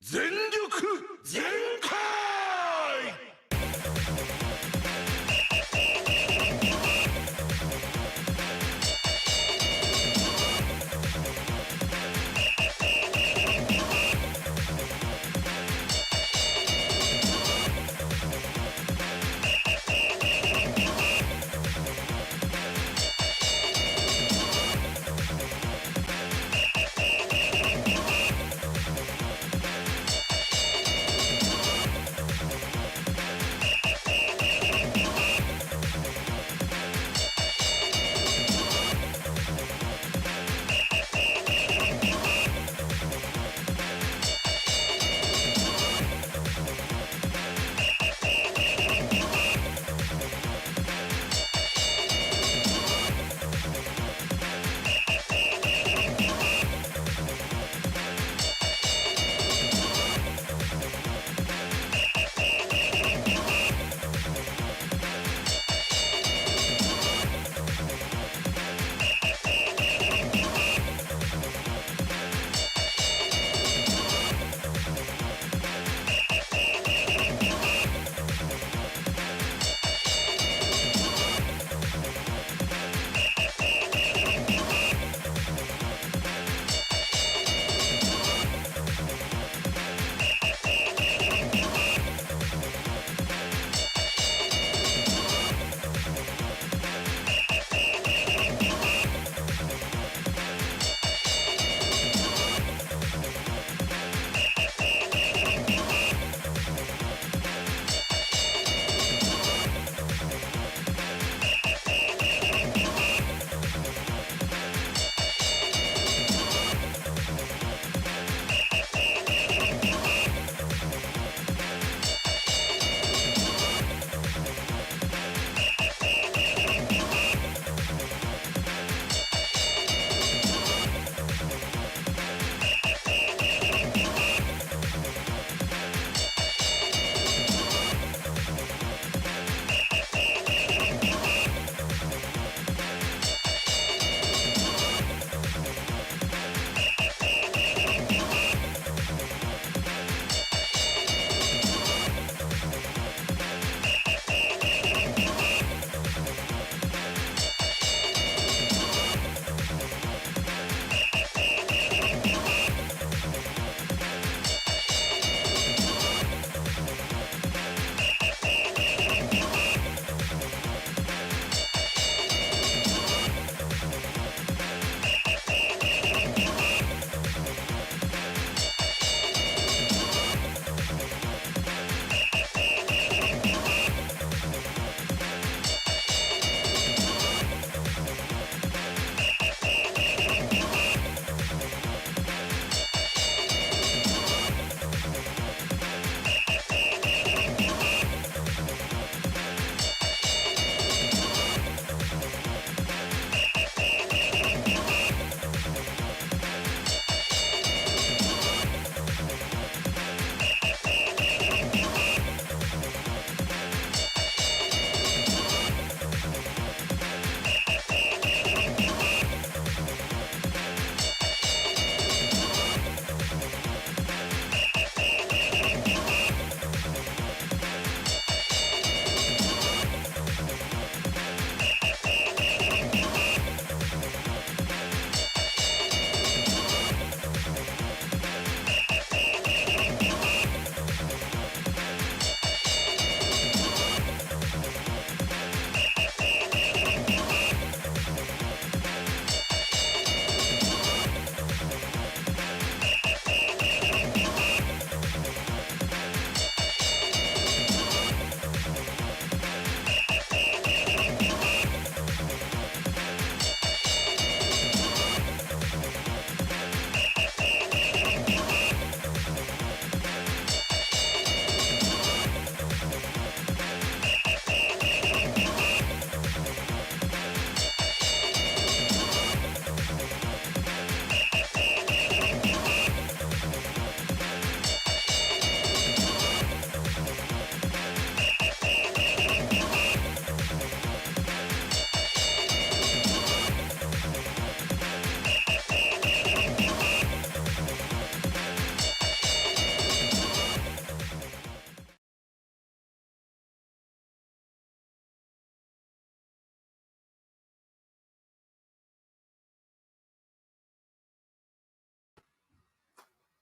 全力全開。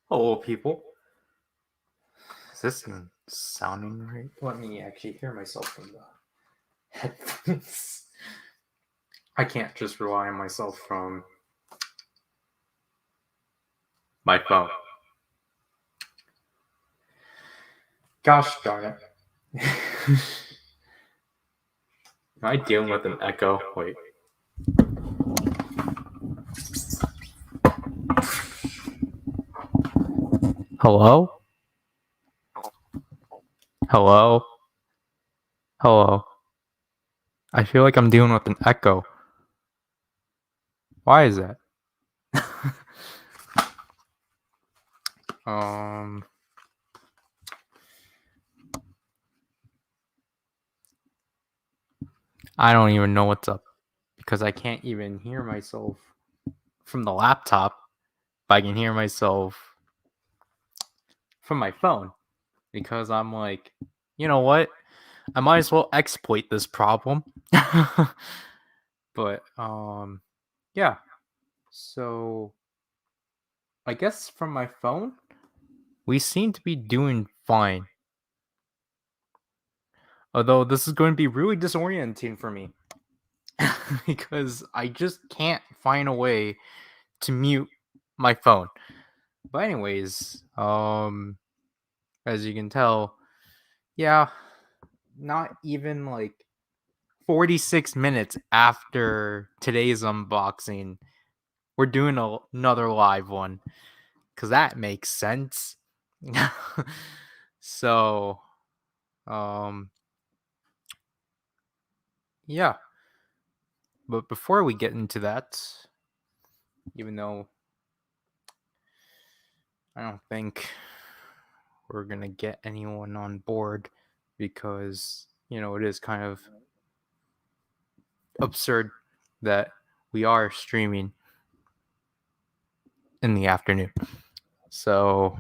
Hello, people. Is this sounding right? Let me actually hear myself from the headphones. I can't just rely on myself from my phone. Gosh darn it. Am I dealing with an echo? Wait. Hello? Hello? Hello? I feel like I'm dealing with an echo. Why is that? I don't even know what's up because I can't even hear myself from the laptop, but I can hear myself from my phone because I'm like, you know what? I might as well exploit this problem. But yeah. So I guess from my phone, we seem to be doing fine. Although this is going to be really disorienting for me because I just can't find a way to mute my phone. But anyways, as you can tell, yeah, not even like 46 minutes after today's unboxing, we're doing another live one because that makes sense. So, yeah. But before we get into that, even though I don't think we're gonna get anyone on board because it is kind of absurd that we are streaming in the afternoon. So,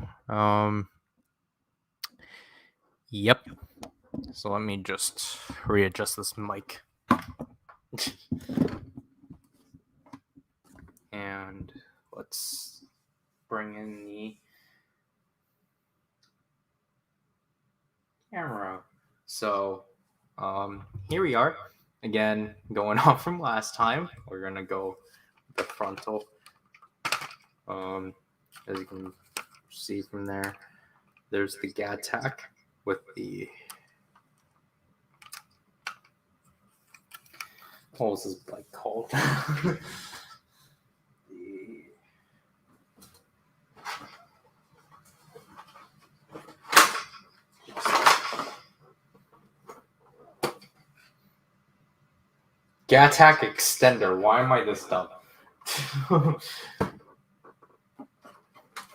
yep. So let me just readjust this mic. And let's bring in the camera. So, here we are. Again, going off from last time. We're gonna go the frontal. As you can see from there, there's the GATAC with the what was this like called? GATAC extender. Why am I this dumb?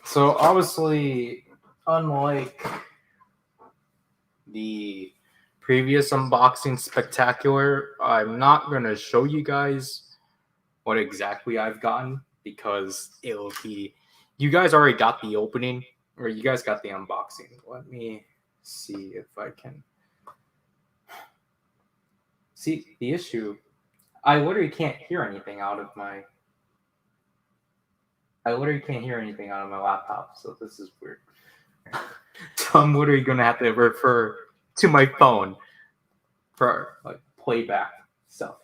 So obviously, unlike the previous unboxing spectacular, I'm not going to show you guys what exactly I've gotten because it'll be, you guys already got the opening or you guys got the unboxing. Let me see if I can see the issue. I literally can't hear anything out of my laptop, so this is weird. So I'm literally going to have to refer to my phone for like playback stuff,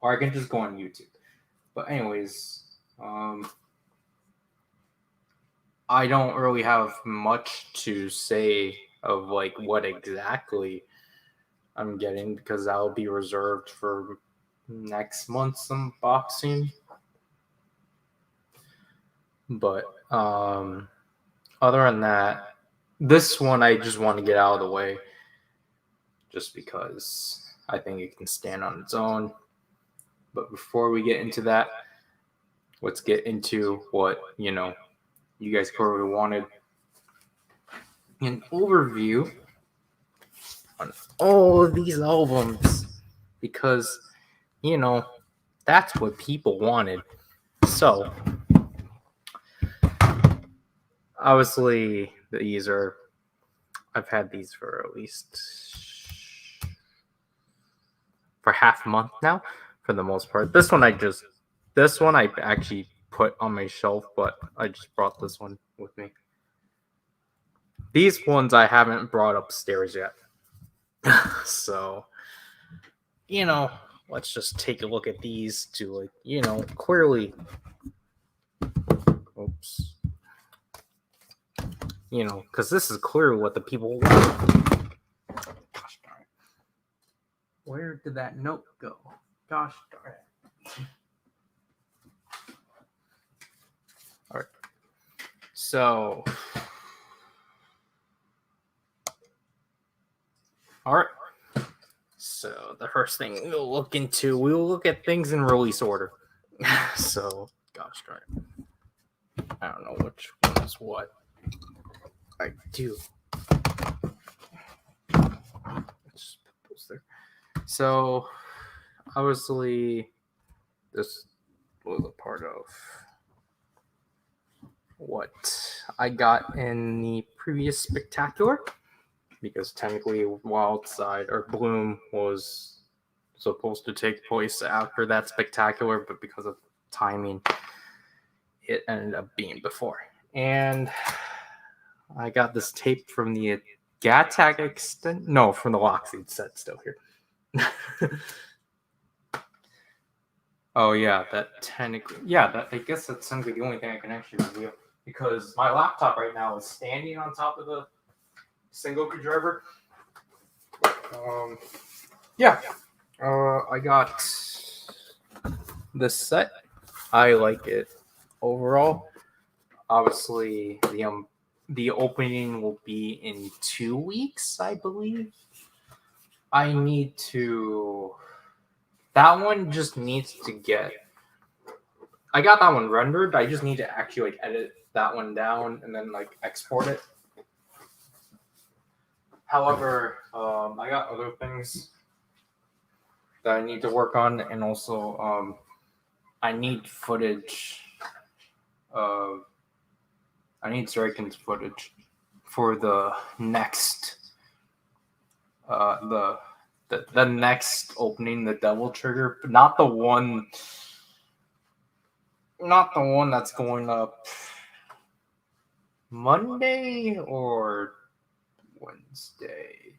or I can just go on YouTube. But anyways, I don't really have much to say of like what exactly I'm getting because that'll be reserved for next month's unboxing. But other than that, this one I just want to get out of the way just because I think it can stand on its own. But before we get into that, let's get into what, you guys probably wanted. An overview on all of these albums because, that's what people wanted. So, obviously, I've had these for at least for half a month now, for the most part. This one I actually put on my shelf, but I just brought this one with me. These ones I haven't brought upstairs yet. So, let's just take a look at these to, clearly. Oops. Because this is clearly what the people want. Gosh darn it. Where did that note go? Gosh darn it. All right. So, all right. So the first thing we'll look at things in release order. So, gosh darn it. I don't know which one is what. I do. Let's put those there. So, obviously, this was a part of what I got in the previous spectacular, because technically Wildside or Bloom was supposed to take place after that spectacular, but because of timing, it ended up being before. And I got this tape from the Gattack from the Lockseed set still here. Oh yeah, I guess that's technically the only thing I can actually reveal, because my laptop right now is standing on top of the Sengoku driver. I got this set. I like it overall. Obviously, the opening will be in 2 weeks, I believe. That one just needs to get. I got that one rendered. I just need to actually edit that one down and then export it. However, I got other things that I need to work on, and also I need footage of. I need Seiken's footage for the next, the next opening, the Devil Trigger, but not the one that's going up Monday or Wednesday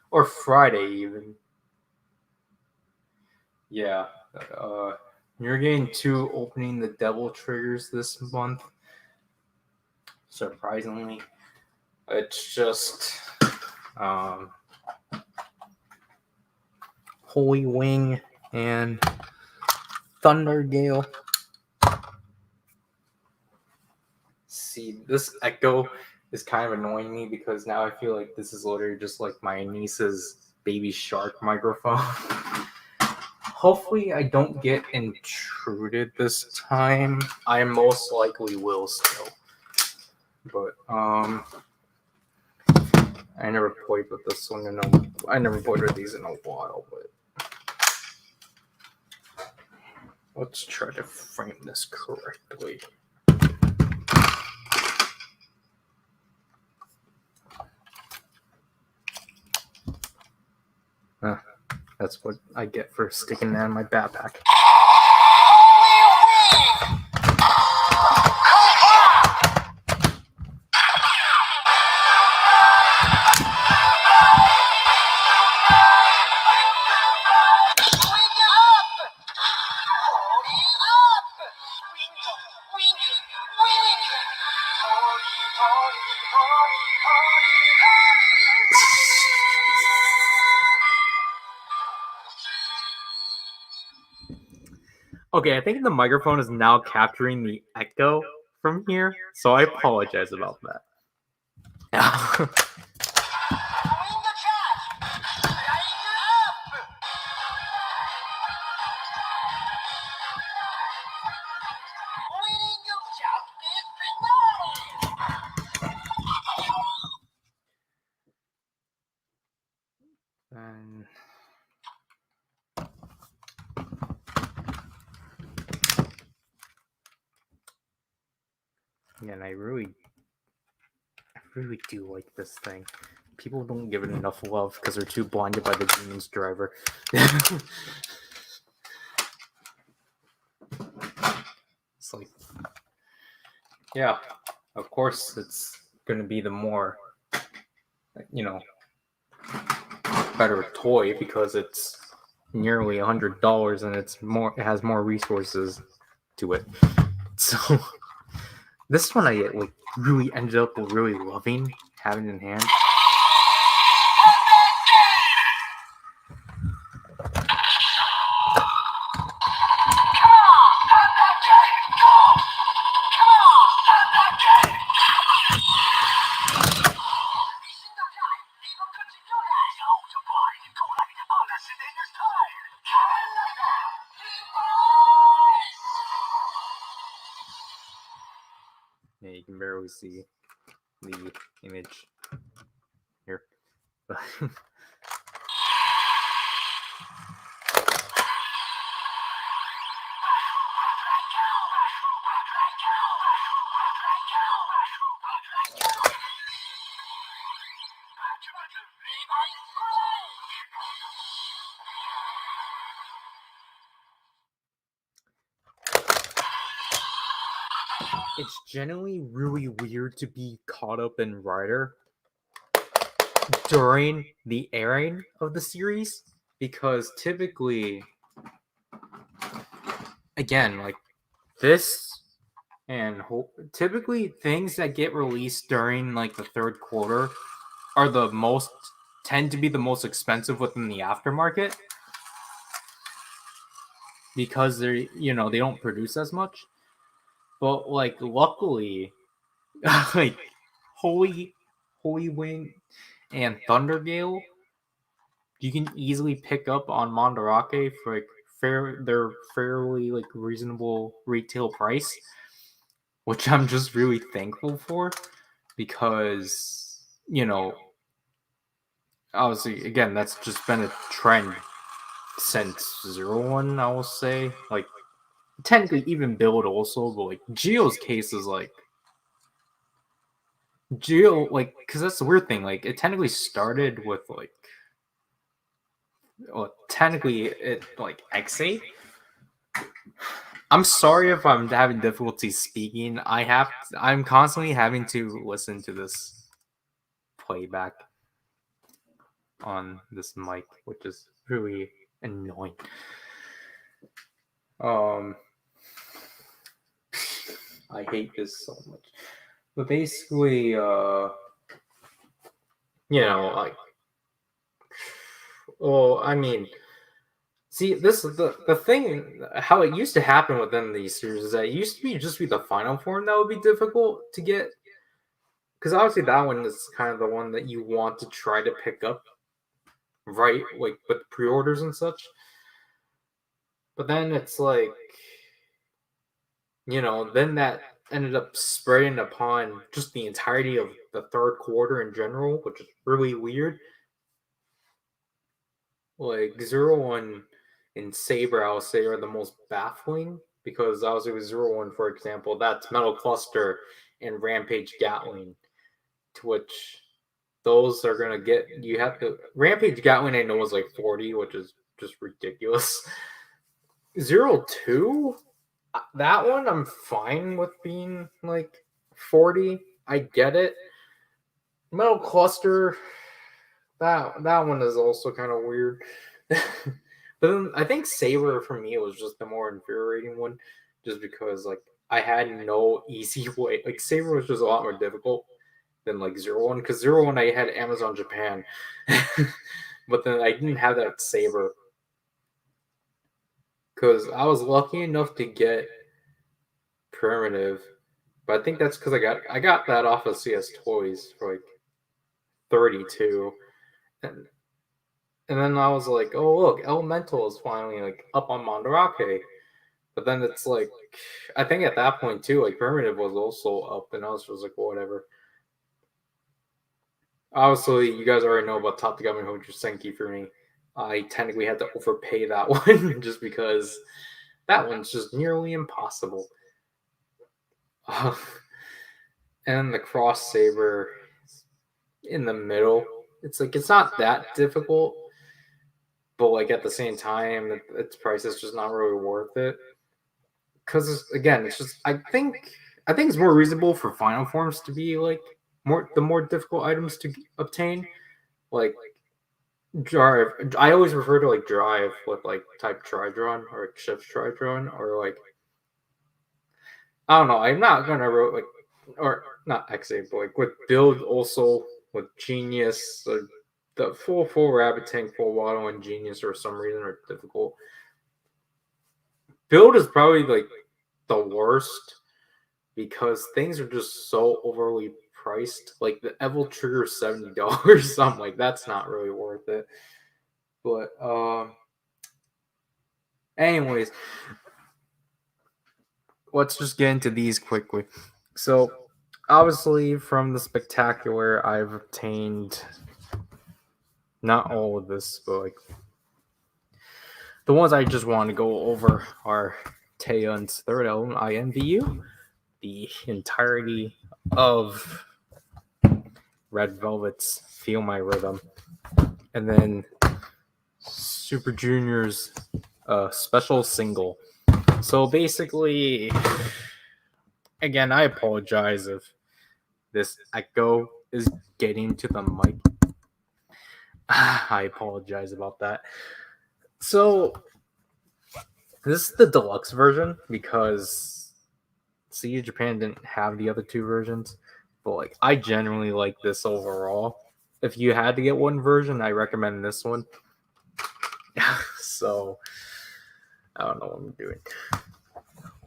or Friday even. Yeah, you're getting 2 opening the Devil Triggers this month. Surprisingly, it's just Holy Wing and Thunder Gale. See, this echo is kind of annoying me because now I feel like this is literally just like my niece's Baby Shark microphone. Hopefully I don't get intruded this time. I most likely will still. But I never played with this one I never played with these in a while, but let's try to frame this correctly. That's what I get for sticking that in my backpack. Okay, I think the microphone is now capturing the echo from here, so I apologize about that. And I really do like this thing. People don't give it enough love because they're too blinded by the Demon's driver. It's like Yeah, of course it's going to be the more, you know, better toy because it's nearly $100 and it has more resources to it. So this one I like really ended up really loving having in hand. Yeah, you can barely see the image here. It's generally really weird to be caught up in Rider during the airing of the series because typically, again, like this and typically things that get released during like the third quarter are tend to be the most expensive within the aftermarket because they don't produce as much. But like luckily, like Holy Wing and Thundergale, you can easily pick up on Mandarake for like they're fairly like reasonable retail price, which I'm just really thankful for because obviously again that's just been a trend since 01, I will say. Like technically even Build also, but like Geo's case is like Geo, like, because that's the weird thing. Like, it technically started with like, well, technically it like X8. I'm sorry if I'm having difficulty speaking. I'm constantly having to listen to this playback on this mic, which is really annoying. I hate this so much. But basically, like, well, I mean, see, this is the thing. How it used to happen within these series is that it used to be the final form that would be difficult to get, because obviously that one is kind of the one that you want to try to pick up, right? Like with pre-orders and such. But then it's like, then that ended up spreading upon just the entirety of the third quarter in general, which is really weird. Like 01 and Saber, I'll say, are the most baffling because obviously with 01, for example, that's Metal Cluster and Rampage Gatling, to which those are gonna get you have to Rampage Gatling I know is like 40, which is just ridiculous. 02, that one I'm fine with being like 40. I get it. Metal Cluster, that one is also kind of weird. But then I think Saber for me was just the more infuriating one, just because like I had no easy way. Like Saber was just a lot more difficult than like 01, because 01 I had Amazon Japan, but then I didn't have that Saber because I was lucky enough to get Primitive, but I think that's because I got that off of CS Toys for like 32, and then I was like, oh look, Elemental is finally like up on Mandarake. But then it's like, I think at that point too, like Primitive was also up, and I was just like, whatever. Obviously, you guys already know about Top Government Hojo Senki for me. I technically had to overpay that one just because that one's just nearly impossible. And the Cross Saber in the middle. It's like it's not that difficult, but like at the same time, its price is just not really worth it. Because again, it's just I think I think it's more reasonable for final forms to be like the more difficult items to obtain. Like drive, I always refer to like drive with like type Tridron or shift Tridron or like I don't know. I'm not gonna wrote like or not XA, but like with build also with genius. The full rabbit tank, full waddle, and genius for some reason are difficult. Build is probably like the worst because things are just so overly priced. Like the Evil trigger $70. So I'm like, that's not really worth it. But anyways, let's just get into these quickly. So obviously from the spectacular I've obtained not all of this, but like the ones I just want to go over are Taeyeon's third album, I Envy You, the entirety of Red Velvet's Feel My Rhythm, and then Super Junior's special single. So basically, again, I apologize if this echo is getting to the mic. I apologize about that. So this is the deluxe version because see, Japan didn't have the other two versions, but like I generally like this overall. If you had to get one version, I recommend this one. So I don't know what I'm doing.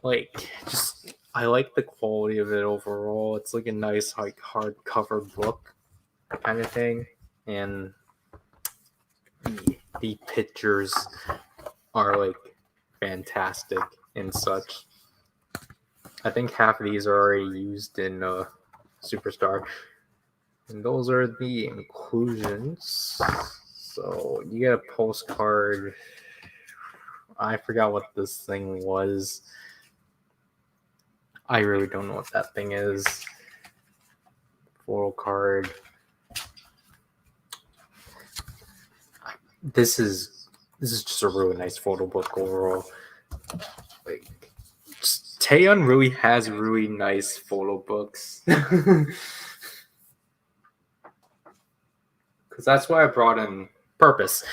Like, just I like the quality of it overall. It's like a nice, like hardcover book kind of thing, and the pictures are like fantastic and such. I think half of these are already used in Superstar, and those are the inclusions. So you get a postcard. I forgot what this thing was. I really don't know what that thing is. Photo card. This is just a really nice photo book overall. Like, Taeyeon really has really nice photo books. Because that's why I brought in Purpose.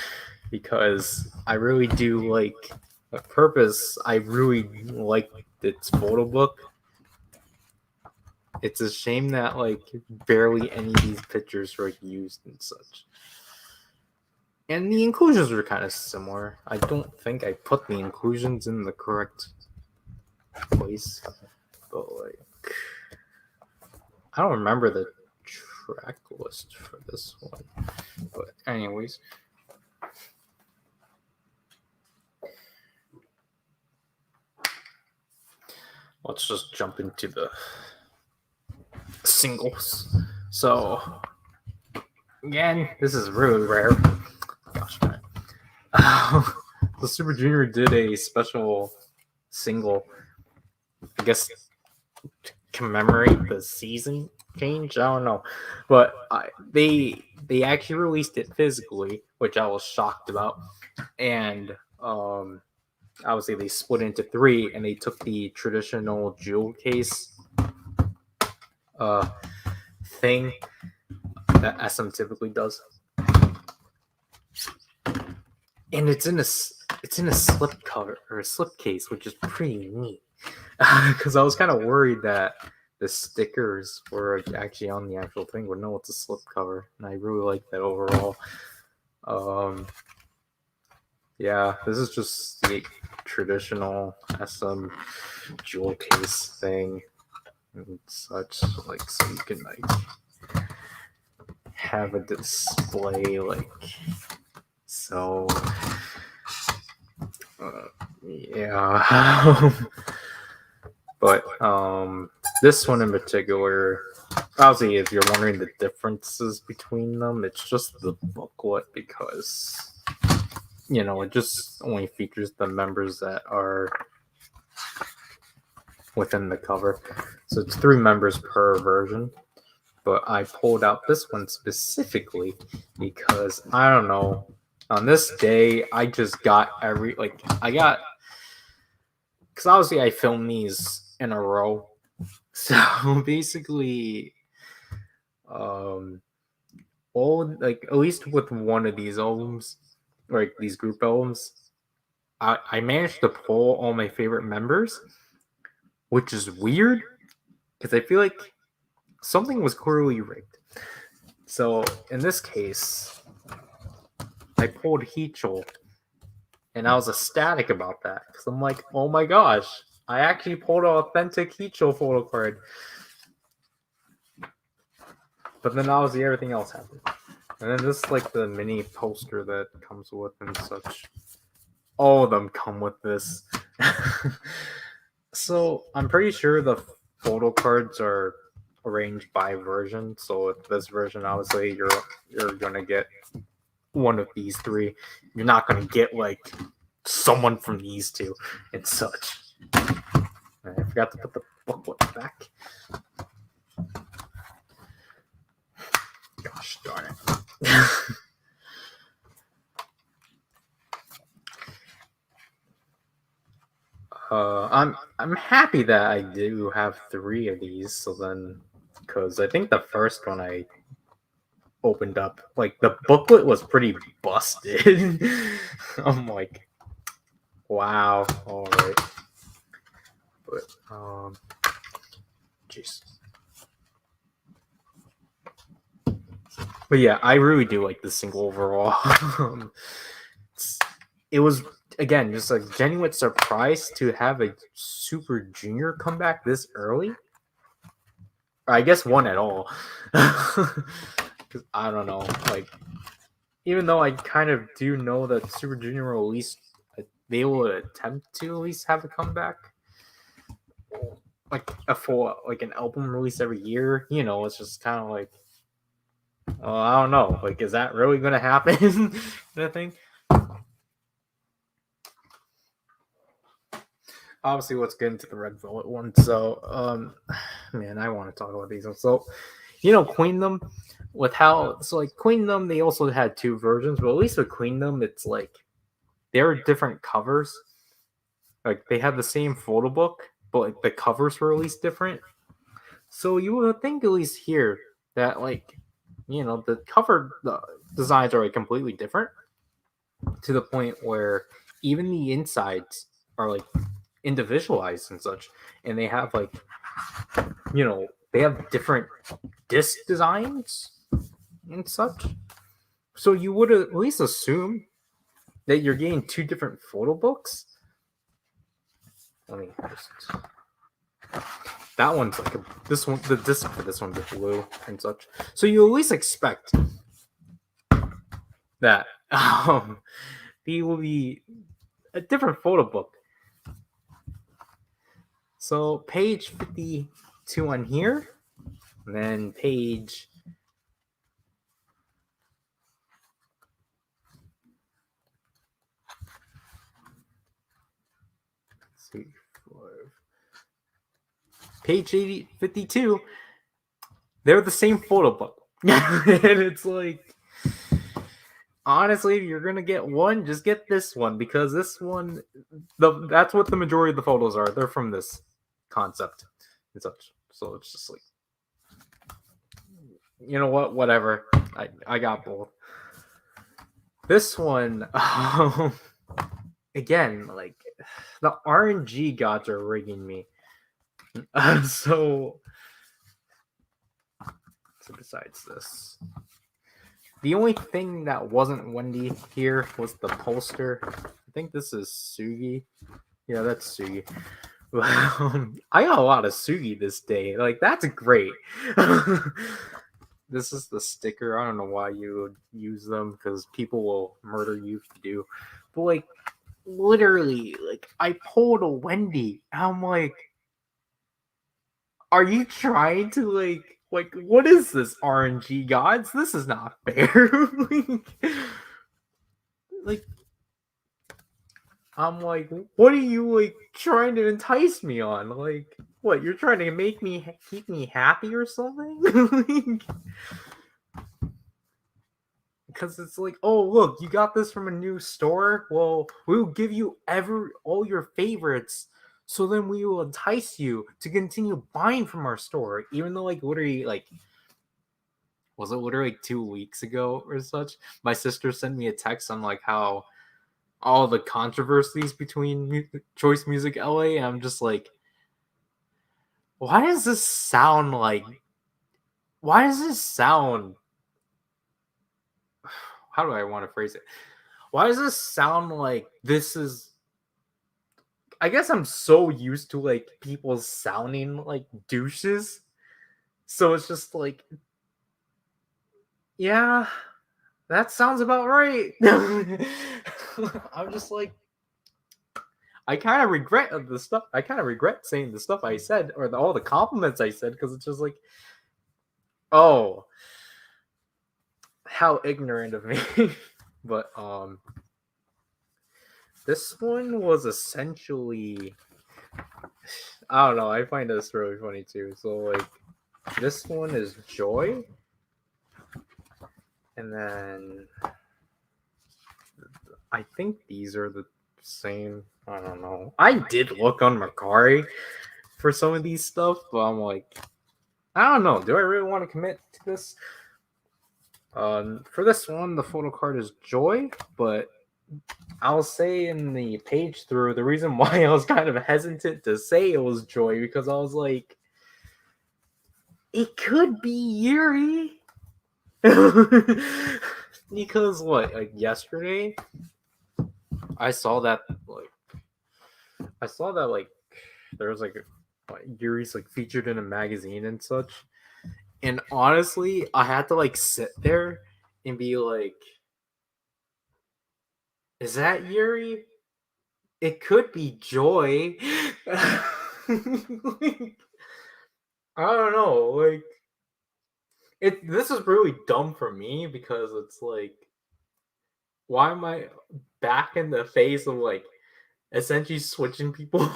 Because I really do like Purpose. I really like its photo book. It's a shame that like barely any of these pictures were used and such. And the inclusions are kind of similar. I don't think I put the inclusions in the correct place. But like I don't remember the track list for this one. But anyways. Let's just jump into the singles. So again, this is really rare. Gosh, man. The Super Junior did a special single, I guess, to commemorate the season change. I don't know, but they actually released it physically, which I was shocked about, and obviously they split into three, and they took the traditional jewel case thing that SM typically does, and it's in a slip cover or a slip case, which is pretty neat. Because I was kind of worried that the stickers were actually on the actual thing, but no, it's a slip cover, and I really like that overall. Yeah, this is just the traditional SM jewel case thing and such, like, so you can like have a display, like, so yeah. But this one in particular, obviously, if you're wondering the differences between them, it's just the booklet, because it just only features the members that are within the cover. So it's 3 members per version. But I pulled out this one specifically because, I don't know, on this day, I just got because obviously I filmed these in a row. So basically, all like at least with one of these albums, like these group albums, I managed to pull all my favorite members, which is weird because I feel like something was clearly rigged. So in this case, I pulled Heechul, and I was ecstatic about that because I'm like, oh my gosh, I actually pulled an authentic Heechul photo card. But then obviously everything else happened. And then this is like the mini poster that comes with and such. All of them come with this. So I'm pretty sure the photo cards are arranged by version. So with this version, obviously you're gonna get one of these three. You're not gonna get like someone from these two and such. I forgot to put the booklet back. Gosh darn it. I'm happy that I do have 3 of these. So then, because I think the first one I opened up, like the booklet was pretty busted. I'm like, wow, all right, but jeez. But yeah, I really do like the single overall. It was again just a genuine surprise to have a Super Junior come back this early. Or I guess one at all. Because I don't know, like even though I kind of do know that Super Junior will at least they will attempt to at least have a comeback, like a full like an album release every year. You know, it's just kind of like, oh, I don't know, like is that really going to happen? Kind of thing. Obviously, let's get into the Red Velvet one. So, man, I want to talk about these ones. So, you know, Queendom, with how so like Queendom, they also had 2 versions, but at least with Queendom, it's like they're different covers. Like they had the same photo book, but like the covers were at least different. So you would think at least here that like you know the cover the designs are like completely different to the point where even the insides are like individualized and such, and they have like you know they have different disc designs and such. So you would at least assume that you're getting 2 different photo books. Let me just. That one's like this one. The disc for this one's blue and such. So you at least expect that they will be a different photo book. So page 52 on here, and then page. Let's see, page 52, they're the same photo book. And it's like, honestly, if you're gonna get one, just get this one, because this one, that's what the majority of the photos are. They're from this concept and such. So it's just like, you know what? Whatever. I got both. This one, again, like the RNG gods are rigging me. So besides this, the only thing that wasn't Wendy here was the poster. I think this is Sugi. Yeah, that's Sugi. I got a lot of Sugi this day. Like, that's great. This is the sticker. I don't know why you would use them, because people will murder you if you do. But, like, literally, like, I pulled a Wendy. I'm like, are you trying to, like, what is this, RNG gods? This is not fair. like, I'm like, what are you like trying to entice me on? Like, what, you're trying to make me keep me happy or something? Because it's like, oh look, you got this from a new store. Well, we'll give you all your favorites, So then we will entice you to continue buying from our store, even though like literally like was it literally like 2 weeks ago or such? My sister sent me a text on like how all the controversies between Choice Music LA, and I'm just like, why does this sound like? Why does this sound? How do I want to phrase it? Why does this sound like this is? I guess I'm so used to like people sounding like douches, so it's just like, yeah, that sounds about right. I'm just like, I kind of regret the stuff. I kind of regret saying the stuff I said or all the compliments I said because it's just like, oh, how ignorant of me. But this one was essentially, I don't know. I find this really funny too. So like, this one is Joy, and then I think these are the same. I don't know. I did look on Mercari for some of these stuff, but I'm like, I don't know. Do I really want to commit to this? For this one, the photo card is Joy, but I'll say in the page through, the reason why I was kind of hesitant to say it was Joy because I was like, it could be Yuri. Because what, like yesterday, I saw that there was like Yuri's like featured in a magazine and such. And honestly, I had to like sit there and be like, is that Yuri? It could be Joy. Like, I don't know. Like this is really dumb for me because it's like, why am I back in the phase of like essentially switching people?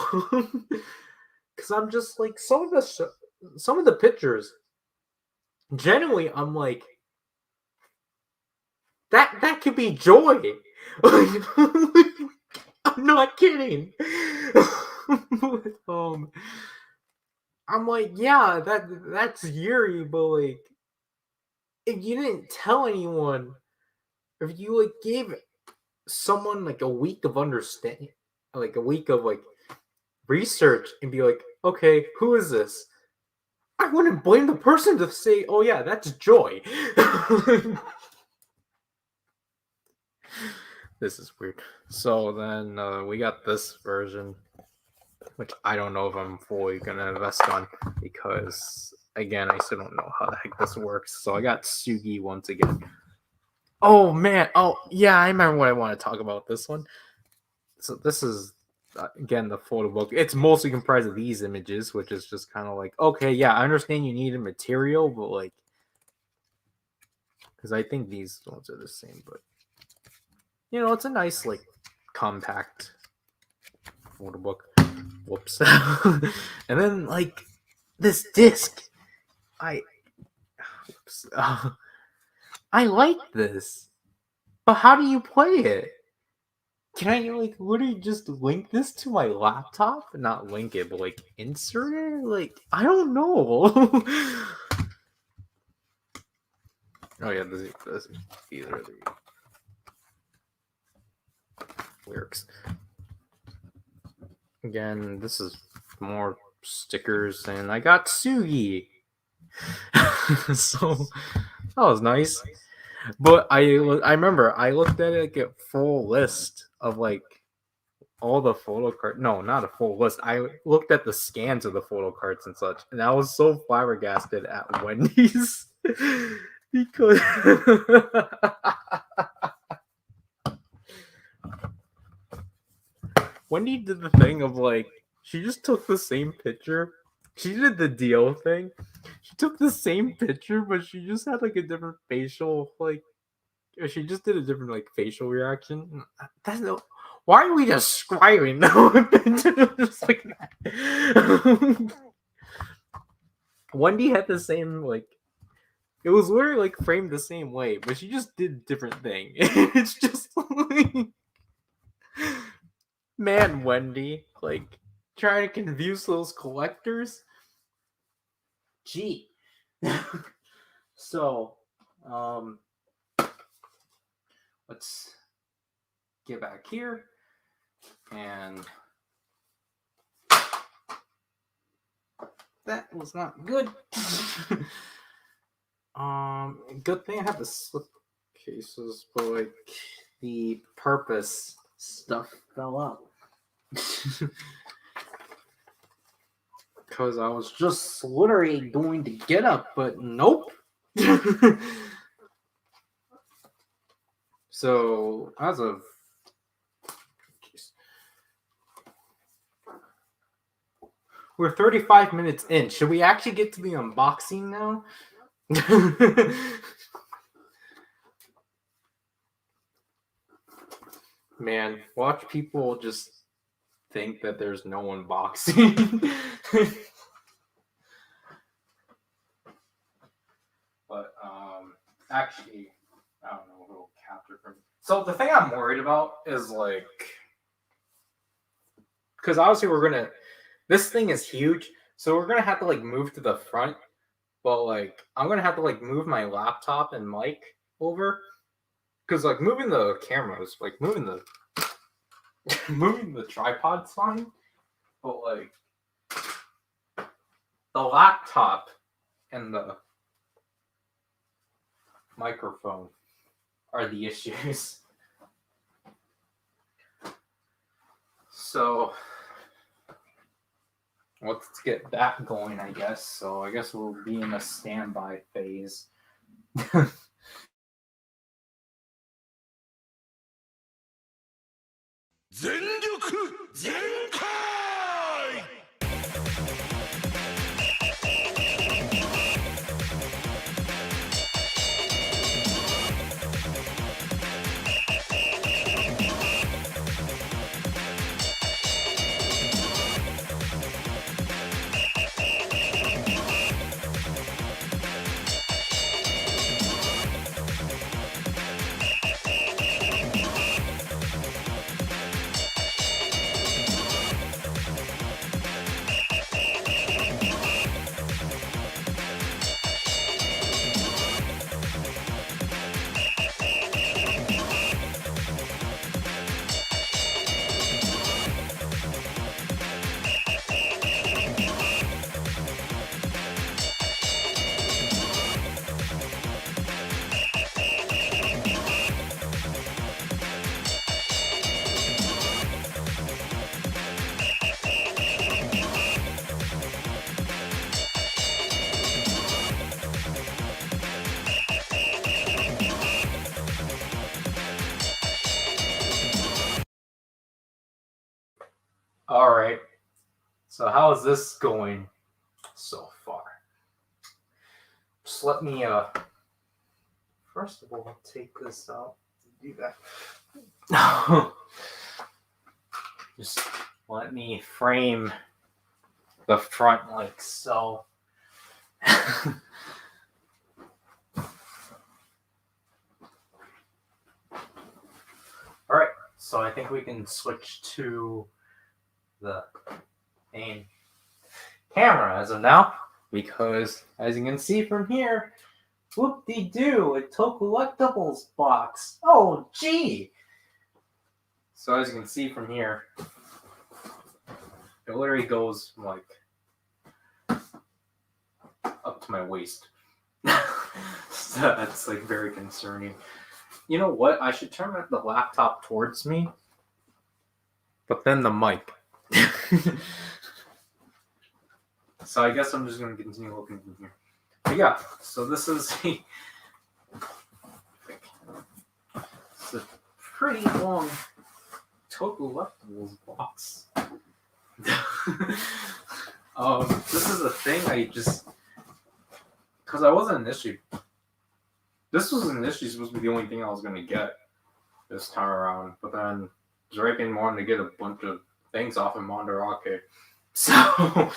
Because I'm just like some of the pictures. Generally, I'm like, that could be Joy. I'm not kidding. um, I'm like, yeah, that's Yuri, but like, if you didn't tell anyone, if you like gave someone like a week of understanding, like a week of like research, and be like, okay, who is this? I wouldn't blame the person to say, oh yeah, that's Joy. This is weird. So then we got this version, which I don't know if I'm fully gonna invest on because again, I still don't know how the heck this works. So I got Sugi once again. Oh man! Oh yeah, I remember what I want to talk about this one. So this is again the photo book. It's mostly comprised of these images, which is just kind of like, okay, yeah, I understand you needed material, but like, because I think these ones are the same, but you know, it's a nice like compact photo book. Whoops. And then like this disc, I whoops, I like this, but how do you play it? Can I like literally just link this to my laptop? Not link it, but like insert it? Like I don't know. Oh yeah, these are the lyrics. Again, this is more stickers, and I got Sugi. So that was nice. But I remember I looked at it like a full list of like all the photo cards. No, not a full list. I looked at the scans of the photo cards and such, and I was so flabbergasted at Wendy's because Wendy did the thing of like she just took the same picture. She did the Dio thing. She took the same picture, but she just had like a different facial like. She just did a different like facial reaction. That's no. Why are we describing just like that? Wendy had the same like. It was literally like framed the same way, but she just did a different thing. It's just like, man, Wendy, like trying to confuse those collectors. Gee. So, let's get back here and that was not good. Good thing I had the slip cases, but like the purpose stuff fell out. Because I was just literally going to get up, but nope. So, as of we're 35 minutes in. Should we actually get to the unboxing now? Man, watch people just think that there's no unboxing. But actually, I don't know who will capture from. So the thing I'm worried about is like, because obviously this thing is huge, so we're gonna have to like move to the front. But like, I'm gonna have to like move my laptop and mic over, because like moving the cameras, like moving the moving the tripod's fine, but like the laptop and the microphone are the issues. So let's get that going, I guess. So I guess we'll be in a standby phase. All right. So how is this going so far? Just let me first of all take this out. Do that. Just let me frame the front like so. All right. So I think we can switch to the main camera as of now, because as you can see from here, whoop-de-doo, a tow collectibles box. Oh, gee! So as you can see from here, it literally goes from like up to my waist. So that's like very concerning. You know what? I should turn the laptop towards me, but then the mic. So I guess I'm just going to continue looking from here. But yeah, so this is it's a pretty long tow collectibles box. This is a thing I just, because I wasn't initially, this was initially supposed to be the only thing I was going to get this time around, but then Draken wanted to get a bunch of things off of Mandarake. So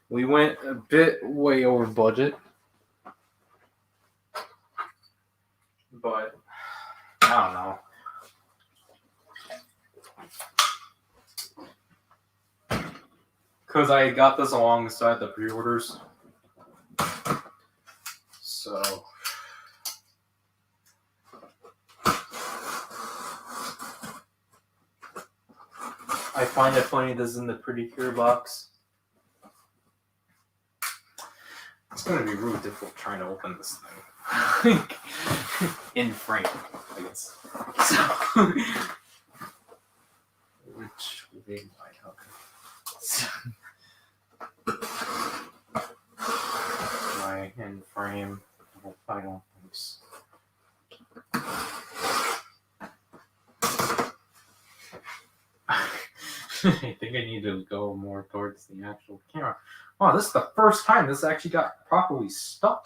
we went a bit way over budget. But I don't know. because I got this alongside the pre-orders. So I find it funny this is in the pretty cure box. It's gonna be really difficult trying to open this thing in frame, I guess. So, which we might help. My in frame final things. I think I need to go more towards the actual camera. Wow, this is the first time this actually got properly stuck.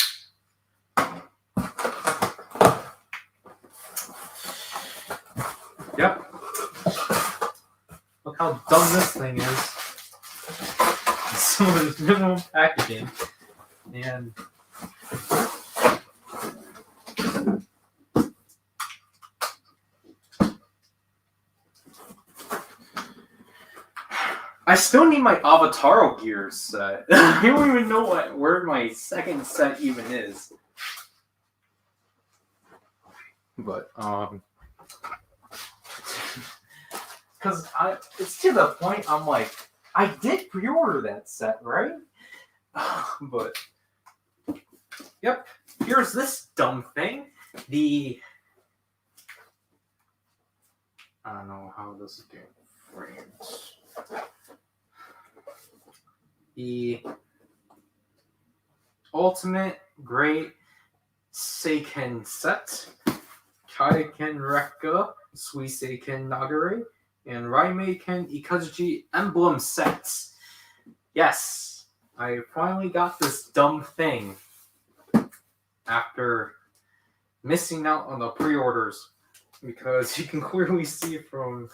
Yep. Look how dumb this thing is. Some of this minimal packaging. And I still need my Avataro gear set. I don't even know where my second set even is. But because it's to the point I'm like, I did pre-order that set, right? But yep, here's this dumb thing. I don't know how this is getting framed. The Ultimate Great Seiken Set, Kaiden Rekka, Suiseiken Nagare, and Raimeiken Ikazuchi Emblem Sets. Yes, I finally got this dumb thing after missing out on the pre-orders, because you can clearly see from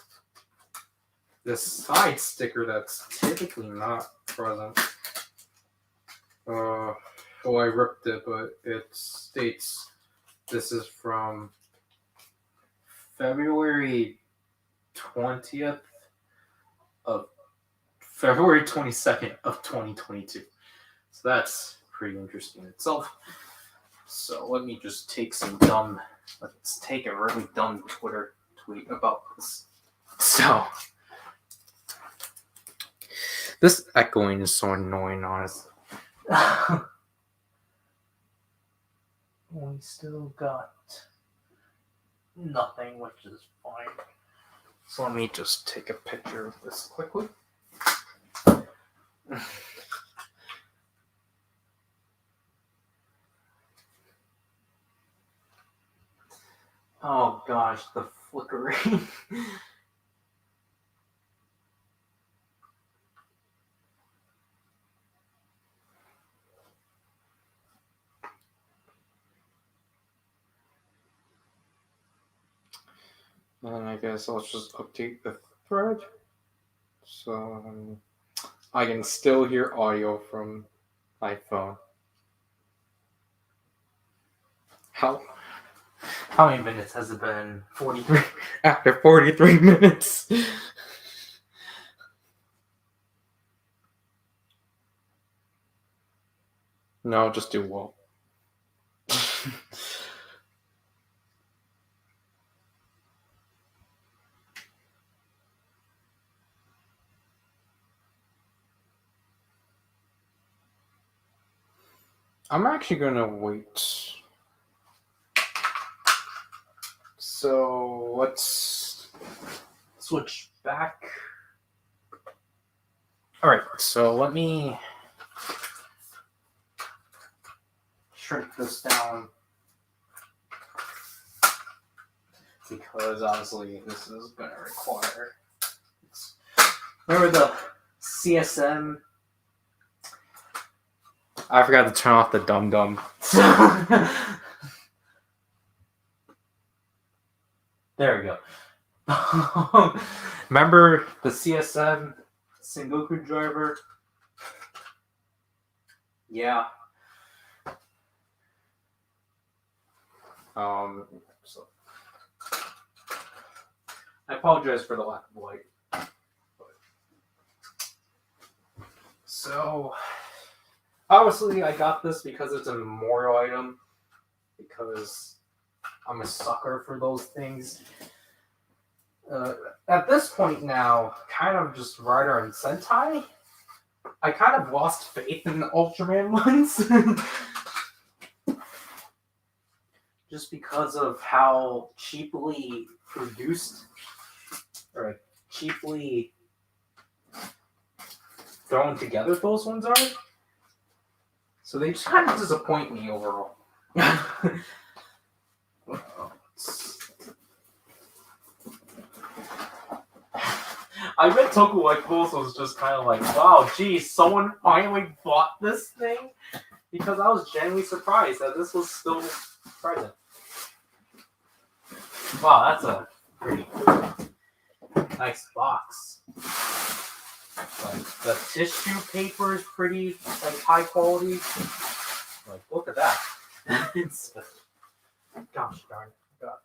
this side sticker that's typically not present. Oh, I ripped it, but it states this is from February 22nd of 2022. So that's pretty interesting itself. So let's take a really dumb Twitter tweet about this. So this echoing is so annoying, honestly. We still got nothing, which is fine. So let me just take a picture of this quickly. Oh gosh, the flickering. And I guess I'll just update the thread. So I can still hear audio from my phone. How many minutes has it been? 43. After 43 minutes. No, just do well. I'm actually gonna wait. So let's switch back. Alright, so let me shrink this down, because obviously this is gonna require. Remember the CSM? I forgot to turn off the dum-dum. There we go. Remember the CSM Sengoku driver? Yeah. So I apologize for the lack of light. So, obviously, I got this because it's a memorial item. Because I'm a sucker for those things. At this point now, kind of just Rider and Sentai, I kind of lost faith in the Ultraman ones. Just because of how cheaply produced or cheaply thrown together those ones are. So they just kind of disappoint me overall. I bet Toku Collectibles was just kind of like, wow, geez, someone finally bought this thing? Because I was genuinely surprised that this was still present. Wow, that's a pretty cool, nice box. Like, the tissue paper is pretty high quality. Like, look at that. It's, gosh darn it. Got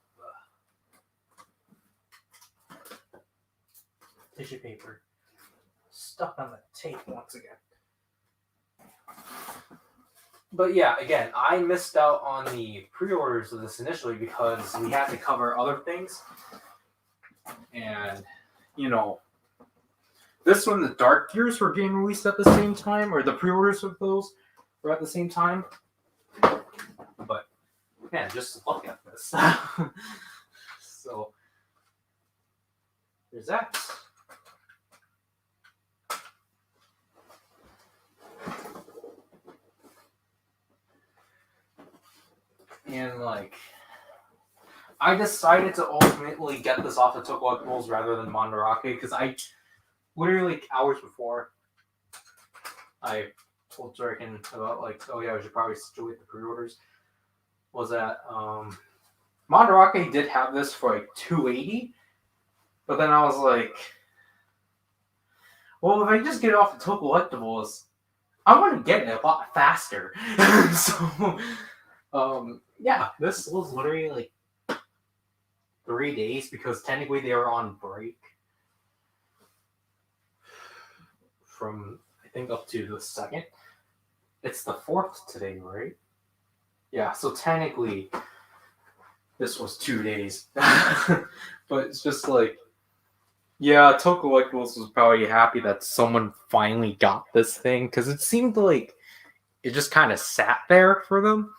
tissue paper stuck on the tape once again. But yeah, again, I missed out on the pre-orders of this initially because we had to cover other things. And, you know, this one, the Dark Gears were getting released at the same time, or the pre-orders of those were at the same time. But, man, just look at this. So, there's that. And, like, I decided to ultimately get this off the Toku rather than Mandarake because I literally, like, hours before, I told Jerkin about, like, oh yeah, we should probably situate the pre-orders. Was that Mandarake did have this for like $280, but then I was like, well, if I just get it off the Toku Collectibles, I want to get it a lot faster. So, yeah, this was literally like 3 days because technically they were on break from, I think, up to the 2nd. It's the 4th today, right? Yeah, so technically this was 2 days. But it's just like, yeah, Toku Collectibles was probably happy that someone finally got this thing because it seemed like it just kind of sat there for them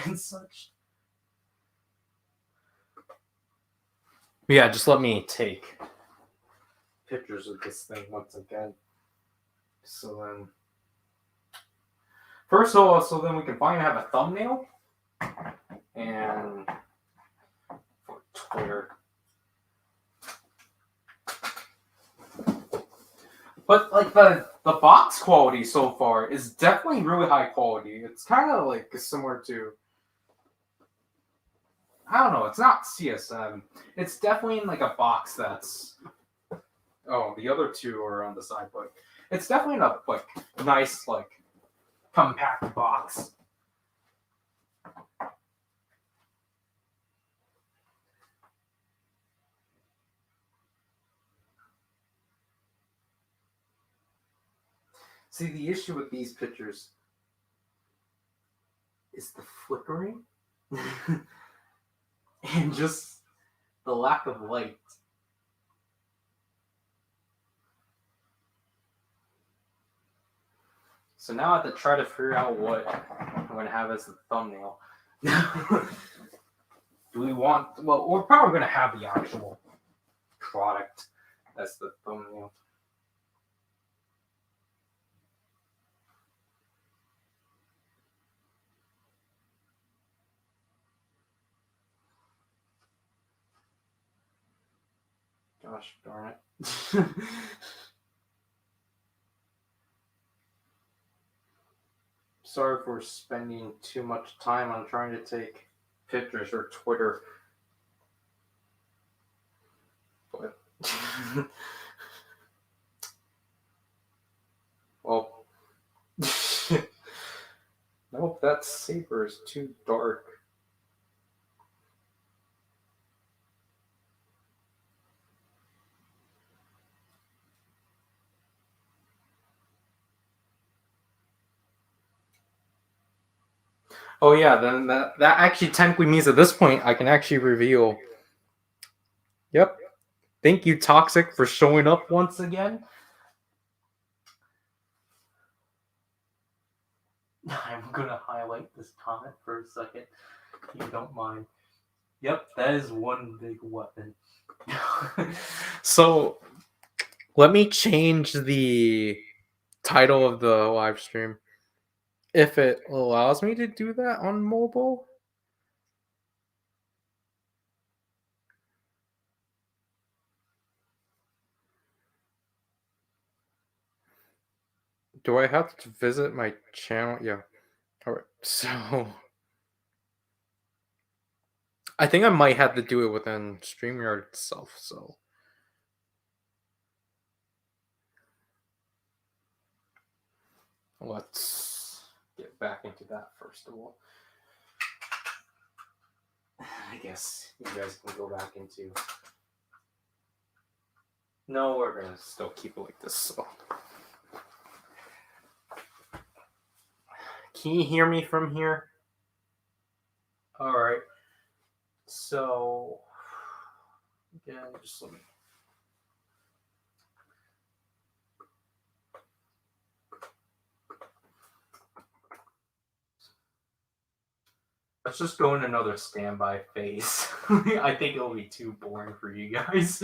and such. But yeah, just let me take pictures of this thing once again. So then, first of all, so then we can finally have a thumbnail and for Twitter. But like the box quality so far is definitely really high quality. It's kind of like similar to, I don't know, it's not CSM. It's definitely in like a box that's, oh, the other two are on the side, but it's definitely in a like nice like compact box. See, the issue with these pictures is the flickering and just the lack of light. So now I have to try to figure out what I'm going to have as the thumbnail. Do we want... Well, we're probably going to have the actual product as the thumbnail. Gosh darn it. Sorry for spending too much time on trying to take pictures for Twitter. But well, nope, that Saber is too dark. Oh yeah, then that actually technically means at this point I can actually reveal. Yep. Thank you, Toxic, for showing up once again. I'm gonna highlight this comment for a second, if you don't mind. Yep, that is one big weapon. So let me change the title of the live stream if it allows me to do that on mobile. Do I have to visit my channel? Yeah. All right. So I think I might have to do it within StreamYard itself. So let's get back into that first of all. I guess you guys can go back into. No, we're gonna still keep it like this. So, can you hear me from here? All right. So, again, just let me. Let's just go in another standby phase. I think it'll be too boring for you guys.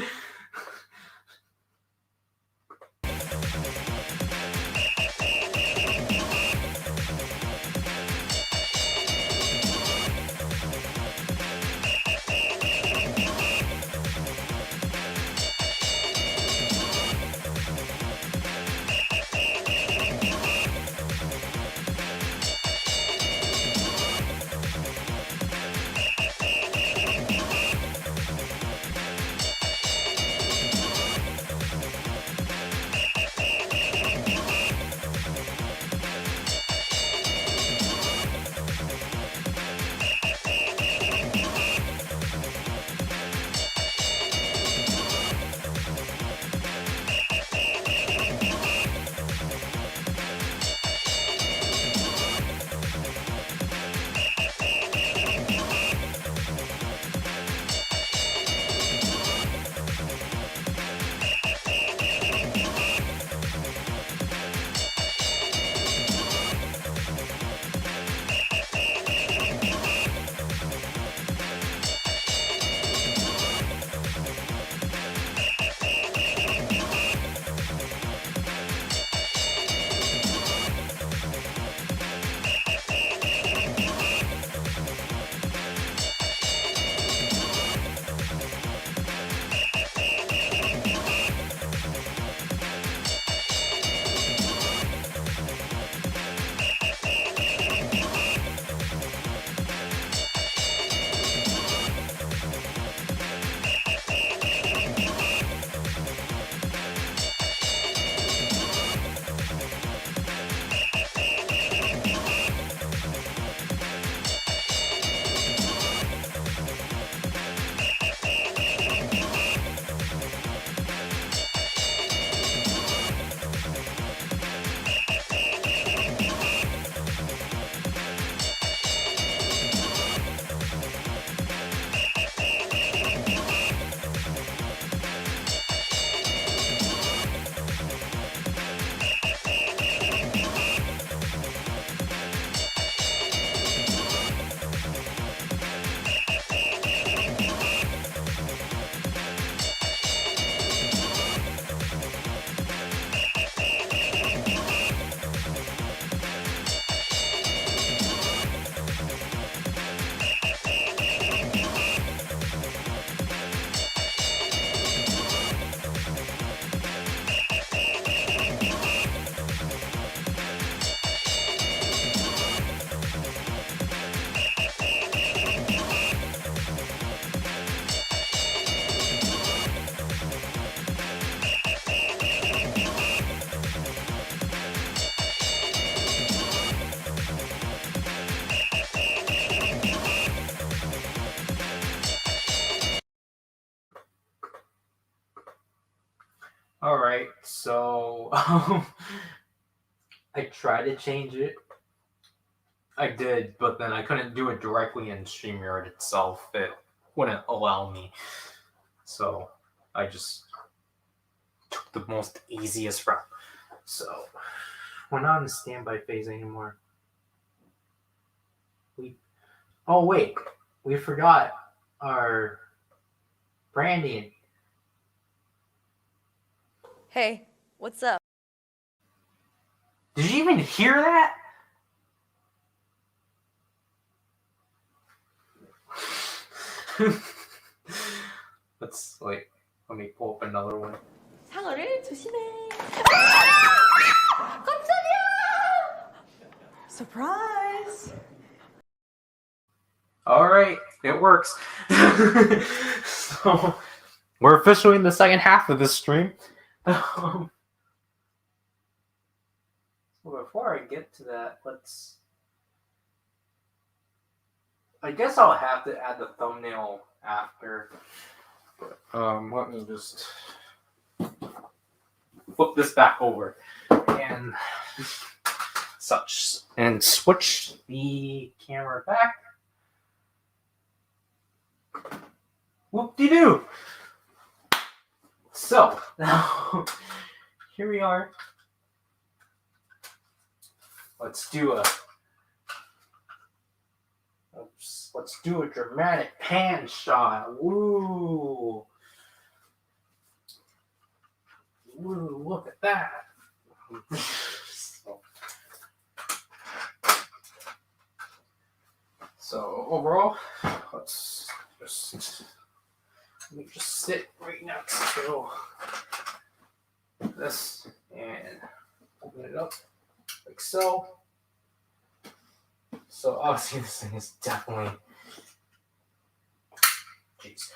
All right, so I tried to change it. I did, but then I couldn't do it directly in StreamYard itself. It wouldn't allow me. So I just took the most easiest route. So we're not in standby phase anymore. Oh wait, we forgot our branding. Hey, what's up? Did you even hear that? Let me pull up another one. 상어를 조심해. 깜짝이야! Surprise! All right, it works. So we're officially in the second half of this stream. So before I get to that, I guess I'll have to add the thumbnail after. Let me just flip this back over and such, and switch the camera back. Whoop-de-doo! So, now, here we are. Let's do a dramatic pan shot. Woo! Woo, look at that. So overall, let me just sit right next to this and open it up like so. So obviously this thing is definitely, jeez.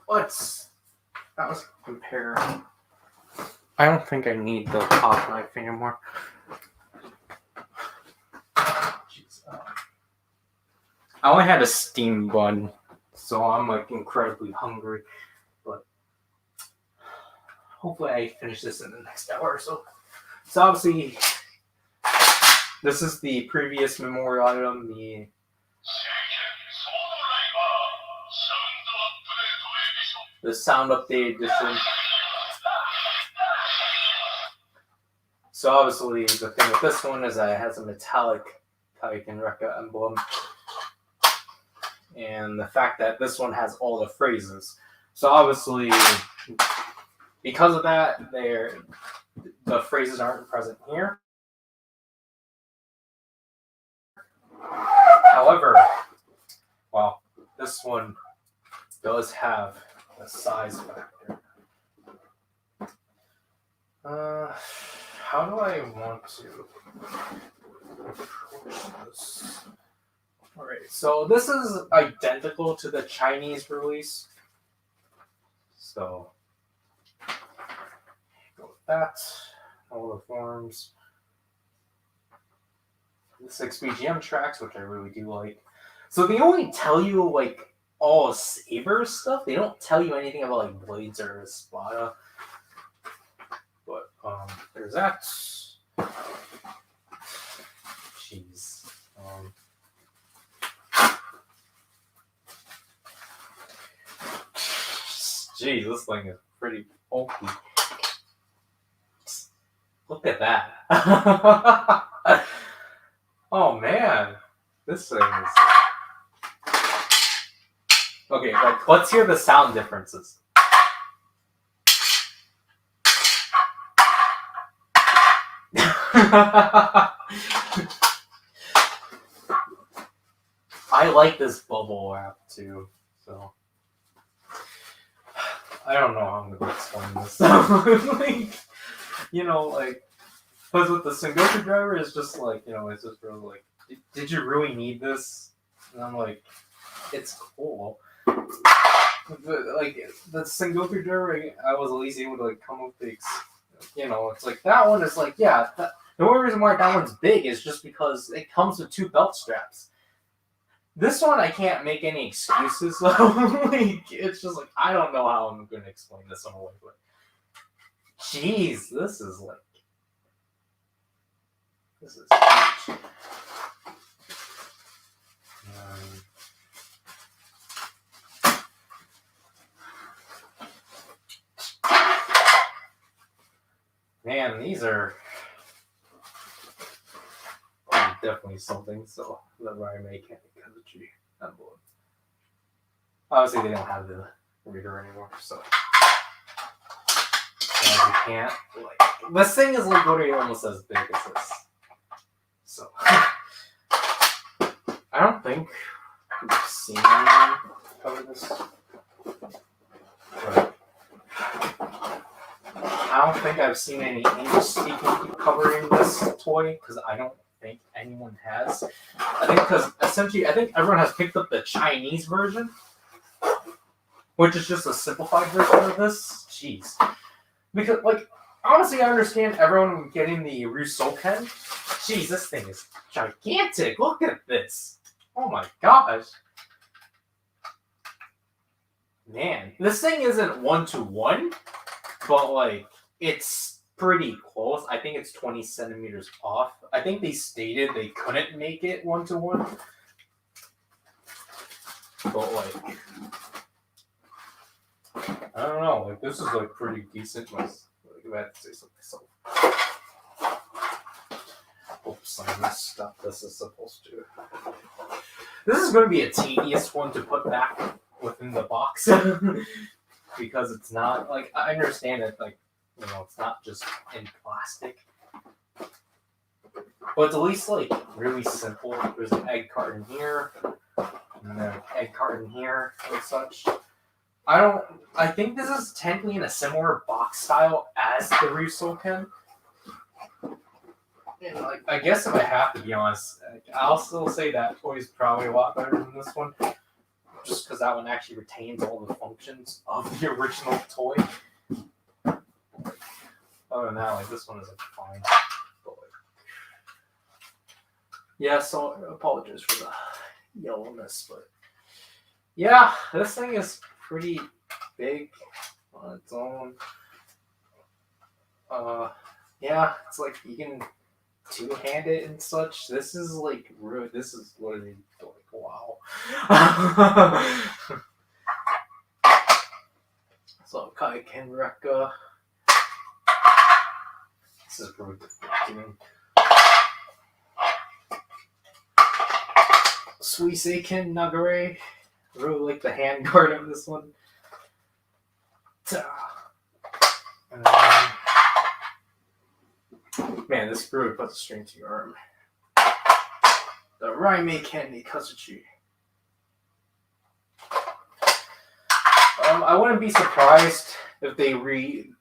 Let's compare. I don't think I need the top knife anymore. I only had a steam bun, so I'm like incredibly hungry. But hopefully I finish this in the next hour or so. So obviously, this is the previous memorial item, the sound update edition. So obviously, the thing with this one is that it has a metallic Seiken Set emblem, and the fact that this one has all the phrases. So obviously, because of that, the phrases aren't present here. However, well, this one does have a size factor. How do I want to approach this? Alright, so this is identical to the Chinese release. So, go with that. All the forms. The 6 BGM tracks, which I really do like. So they only tell you, like, all Saber stuff. They don't tell you anything about, like, Blades or Spada. But, there's that. Jeez. Jeez, this thing is pretty bulky. Look at that. Oh man, this thing is... Okay, like, let's hear the sound differences. I like this bubble wrap too, so I don't know how I'm gonna explain this. Like, you know, like, because with the Sengoku driver, it's just like, you know, it's just really like, did you really need this? And I'm like, it's cool. But, like, the Sengoku driver, I was at least able to, like, come up with the, you know, it's like, that one is like, yeah, the only reason why that one's big is just because it comes with 2 belt straps. This one, I can't make any excuses, so, like, it's just like, I don't know how I'm going to explain this on a way, but jeez, this is like, This is huge. Man, these are definitely something. So the Raime can't because of G emblem. Obviously, they don't have the reader anymore, so you can't. Like, this thing is like literally almost as big as this. So I don't think we've seen anyone cover this. But I don't think I've seen any English speaking people covering this toy because I don't think anyone has. I think because essentially, I think everyone has picked up the Chinese version, which is just a simplified version of this. Jeez. Because, like, honestly, I understand everyone getting the Ryusoken. Jeez, this thing is gigantic. Look at this. Oh my gosh. Man, this thing isn't 1-to-1, but, like, it's pretty close. I think it's 20 centimeters off. I think they stated they couldn't make it 1-to-1. But, like, I don't know. Like, this is, like, pretty decent. Like, I have to say something. So, oops, I messed up. This is supposed to. This is going to be a tedious one to put back within the box because it's not like I understand it. Like, you know, it's not just in plastic, but it's at least like really simple. There's an egg carton here, and then an egg carton here, and such. I think this is technically in a similar box style as the Ryusoken. And like, I guess if I have to be honest, I'll still say that toy is probably a lot better than this one, just because that one actually retains all the functions of the original toy. Other than that, like this one is like fine. But, like, yeah, so I apologize for the yellowness, but yeah, this thing is pretty big on its own. Yeah, it's like you can two-hand it and such. This is like rude. This is literally like wow. So Seiken Rekka. This is rude. Seiken Nagare. Really like the hand guard of this one. Man, this really puts a string to your arm. The Raime Candy Kazuchi. I wouldn't be surprised if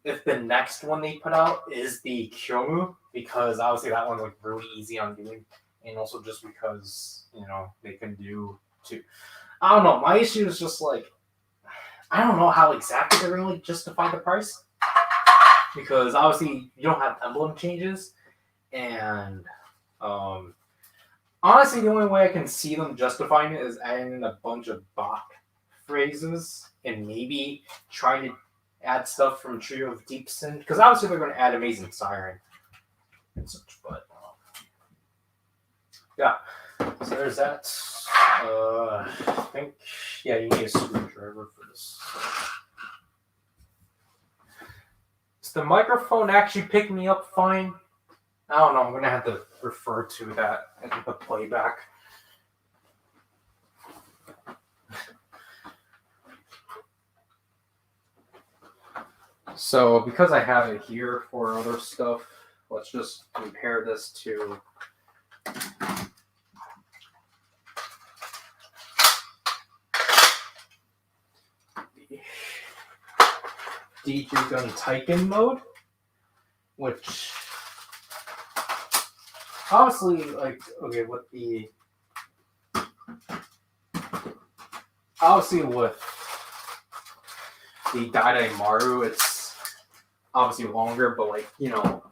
if the next one they put out is the Kyomu, because obviously that one's like really easy on doing, and also just because, you know, they can do two. I don't know. My issue is just like, I don't know how exactly they're going to justify the price, because obviously you don't have emblem changes, and honestly, the only way I can see them justifying it is adding in a bunch of Bach phrases and maybe trying to add stuff from Trio of Deep Sin, because obviously they're going to add Amazing Siren and such. But yeah, so there's that. I think, yeah, you need a screwdriver for this. Does the microphone actually pick me up fine? I don't know. I'm going to have to refer to that in the playback. So, because I have it here for other stuff, let's just compare this to D3 Gun Taiken mode, which obviously, like, okay, with the Daidai Maru, it's obviously longer, but like, you know,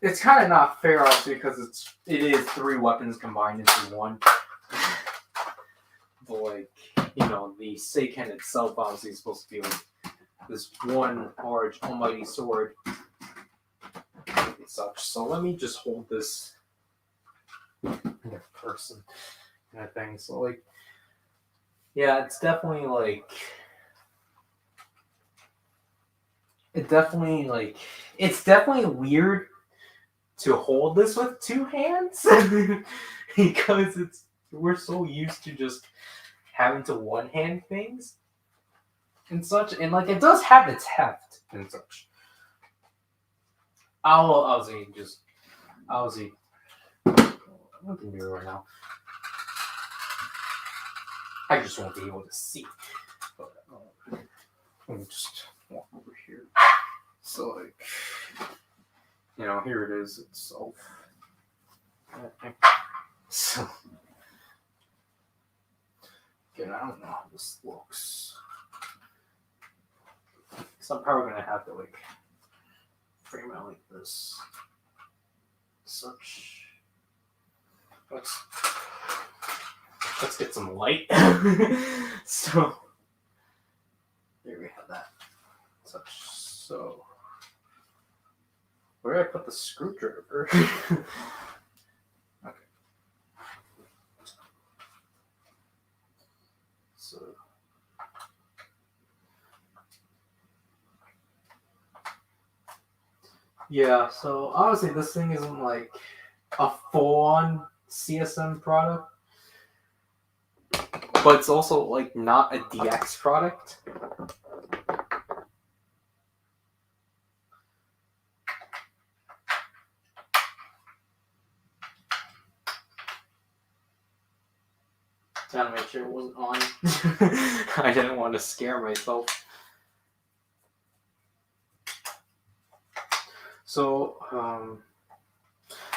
it's kind of not fair, obviously, because it is 3 weapons combined into one. But like, you know, the Seiken itself obviously is supposed to be like this one large almighty sword. and such. So let me just hold this in a person kind of thing. So like, yeah, it's definitely like, it's definitely weird to hold this with two hands because we're so used to just having to one hand things and such, and like it does have its heft and such. I'll see. What can do right now? I just won't be able to see. But, let me just walk over here. So like, here it is itself. So, again, I don't know how this looks. So I'm probably gonna have to like frame it like this. Such. Let's get some light. So there we have that. Such. So where did I put the screwdriver? Okay. So yeah, so honestly this thing isn't like a full-on CSM product, but it's also like not a DX product. Trying to make sure it wasn't on. I didn't want to scare myself. So,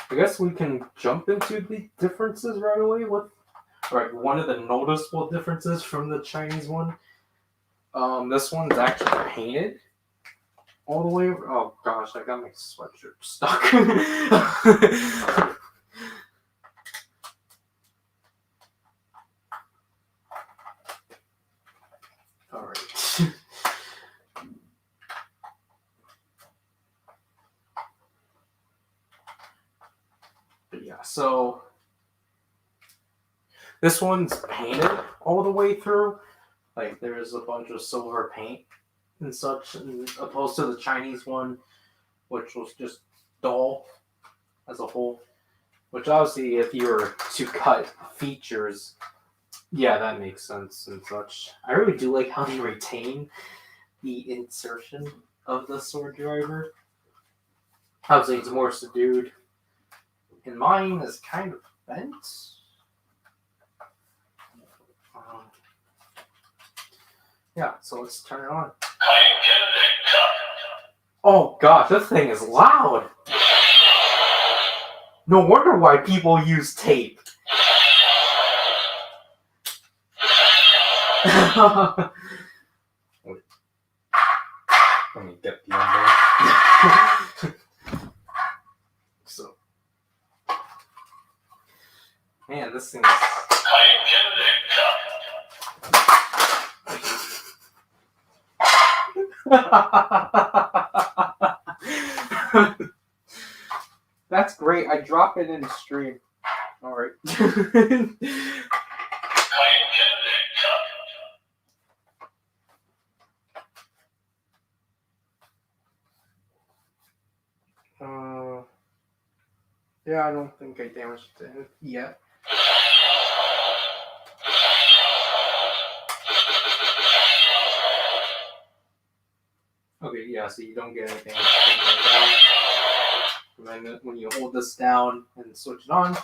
I guess we can jump into the differences right away. One of the noticeable differences from the Chinese one. This one's actually painted all the way. Oh gosh, I got my sweatshirt stuck. All right. But yeah, so this one's painted all the way through. Like there's a bunch of silver paint and such, opposed to the Chinese one, which was just dull as a whole. Which obviously, if you were to cut features, yeah, that makes sense and such. I really do like how they retain the insertion of the sword driver. Obviously, it's more subdued. And mine is kind of bent. Yeah, so let's turn it on. Oh gosh, this thing is loud. No wonder why people use tape. Wait. Let me get the end there. So, man, this thing is... That's great. I drop it in the stream. All right. Yeah, I don't think I damaged it yet. Okay, yeah, so you don't get anything. And then when you hold this down and switch it on.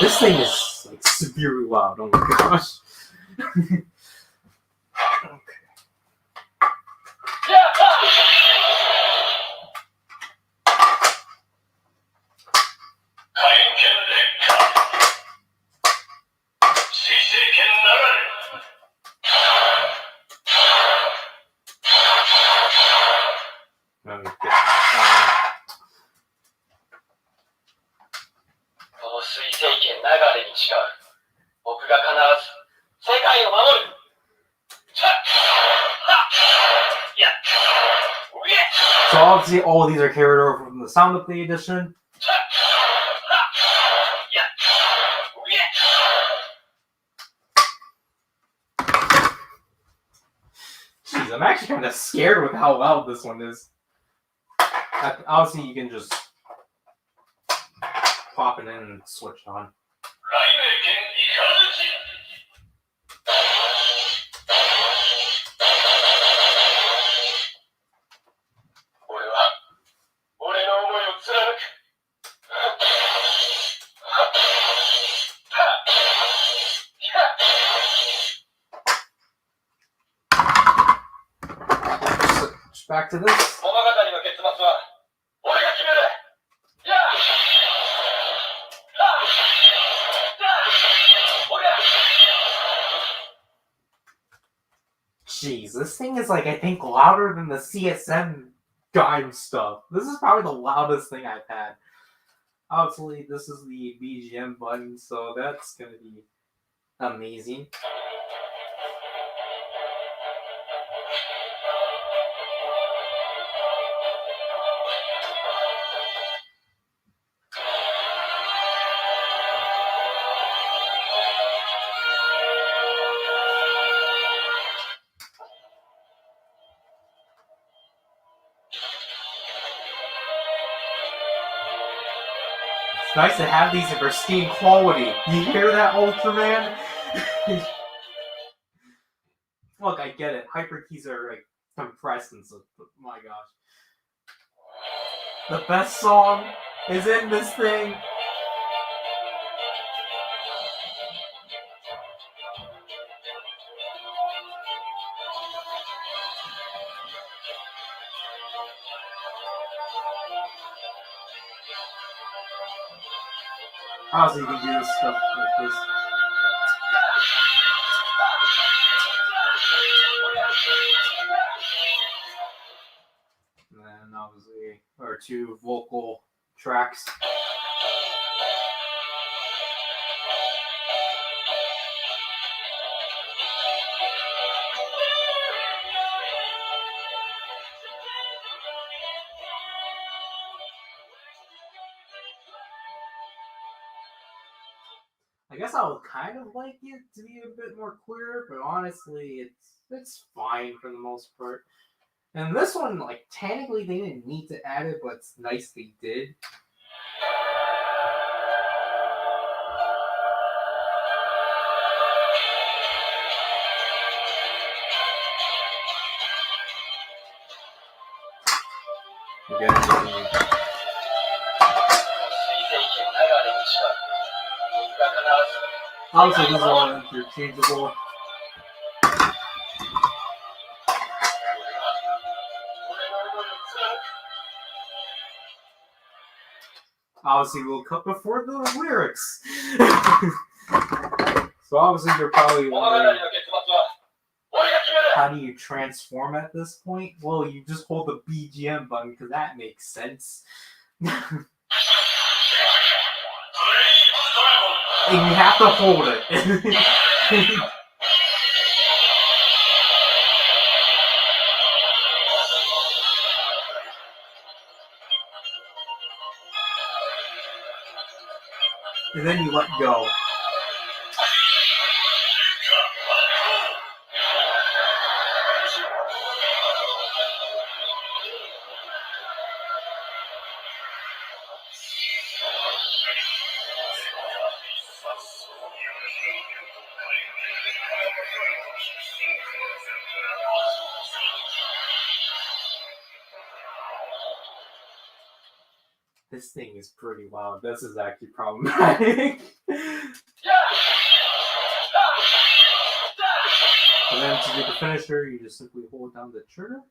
This thing is like severely loud. Oh my gosh. Okay. Obviously, all of these are carried over from the Sound of the edition. Jeez, I'm actually kind of scared with how loud this one is. Obviously, you can just pop it in and switch it on. Back to this. Jeez, this thing is like, I think, louder than the CSM Gaim stuff. This is probably the loudest thing I've had. Obviously, this is the BGM button, so that's gonna be amazing. It's nice to have these in pristine quality. You hear that, Ultraman? Look, I get it. Hyperkeys are like compressed and stuff, but my gosh. The best song is in this thing. Obviously, you can do this stuff like this. And then, obviously, our two vocal tracks. I guess I would kind of like it to be a bit more clear, but honestly, it's fine for the most part. And this one, like, technically they didn't need to add it, but it's nice they did. Again, obviously, this is all interchangeable. Obviously, we'll cut before the lyrics. So obviously, you're probably wondering, how do you transform at this point? Well, you just hold the BGM button because that makes sense. And you have to hold it. And then you let go. This thing is pretty wild. This is actually problematic. And then to do the finisher, you just simply hold down the trigger.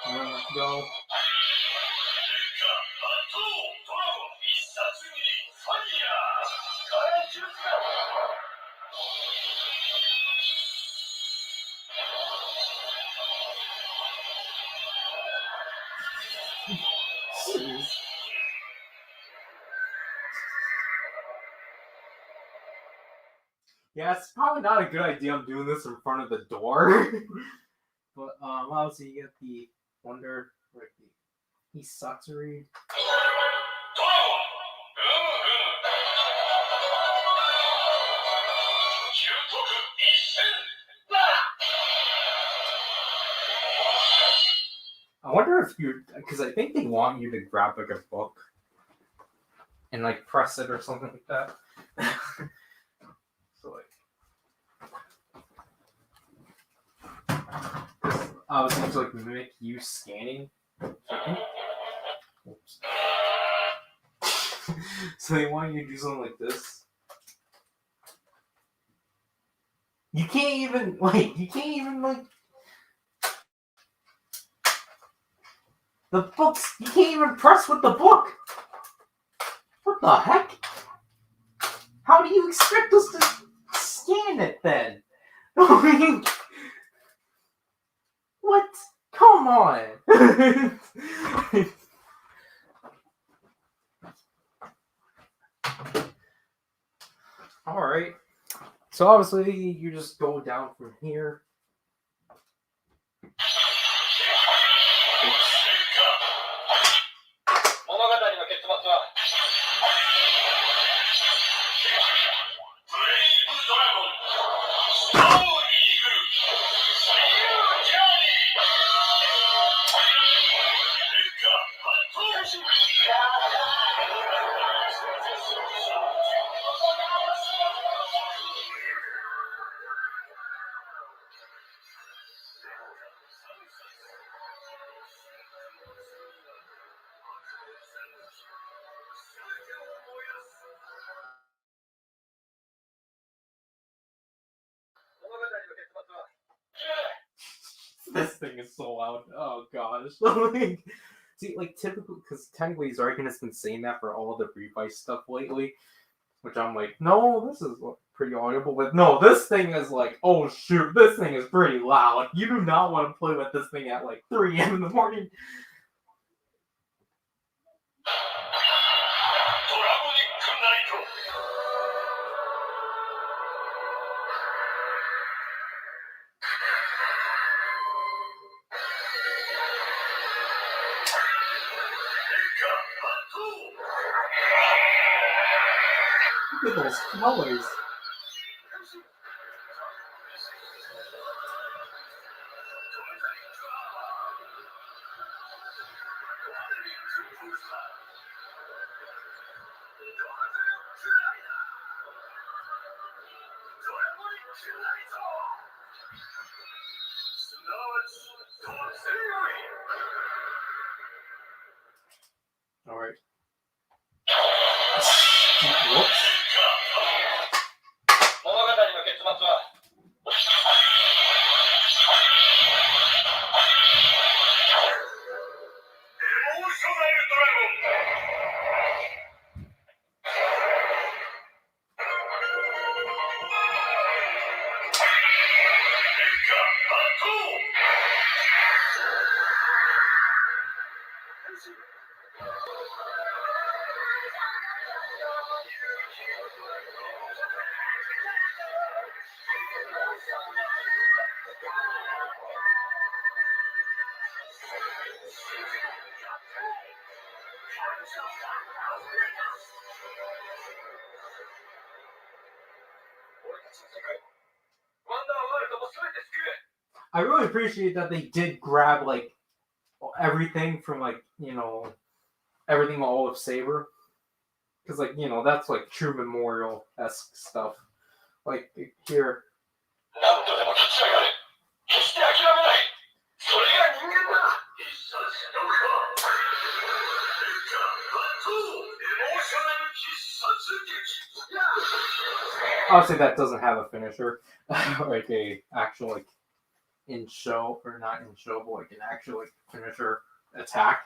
And then let go. Yeah, it's probably not a good idea I'm doing this in front of the door. But obviously you get the Wonder, like the Hisatsuri. I wonder if you, because I think they want you to grab like a book and like press it or something like that. So like, I was going to like mimic you scanning. Oops. So they want you to do something like this. You can't even like the books. You can't even press with the book. What the heck? How do you expect us to scan it then? What? Come on. All right. So obviously you just go down from here. This thing is so loud. Oh gosh. See, like typical, because technically Zarkin has been saying that for all the Revice stuff lately, which I'm like, no, this is pretty audible. But no, this thing is like, oh shoot, this thing is pretty loud. You do not want to play with this thing at like 3 a.m. in the morning. Look at those colors. All right. Whoops. I really appreciate that they did grab like everything from like, you know, everything all of Saber, because like, you know, that's like true memorial-esque stuff. Like here. Obviously, that doesn't have a finisher, like a actual like in show or not in show, but like an actual like finisher attack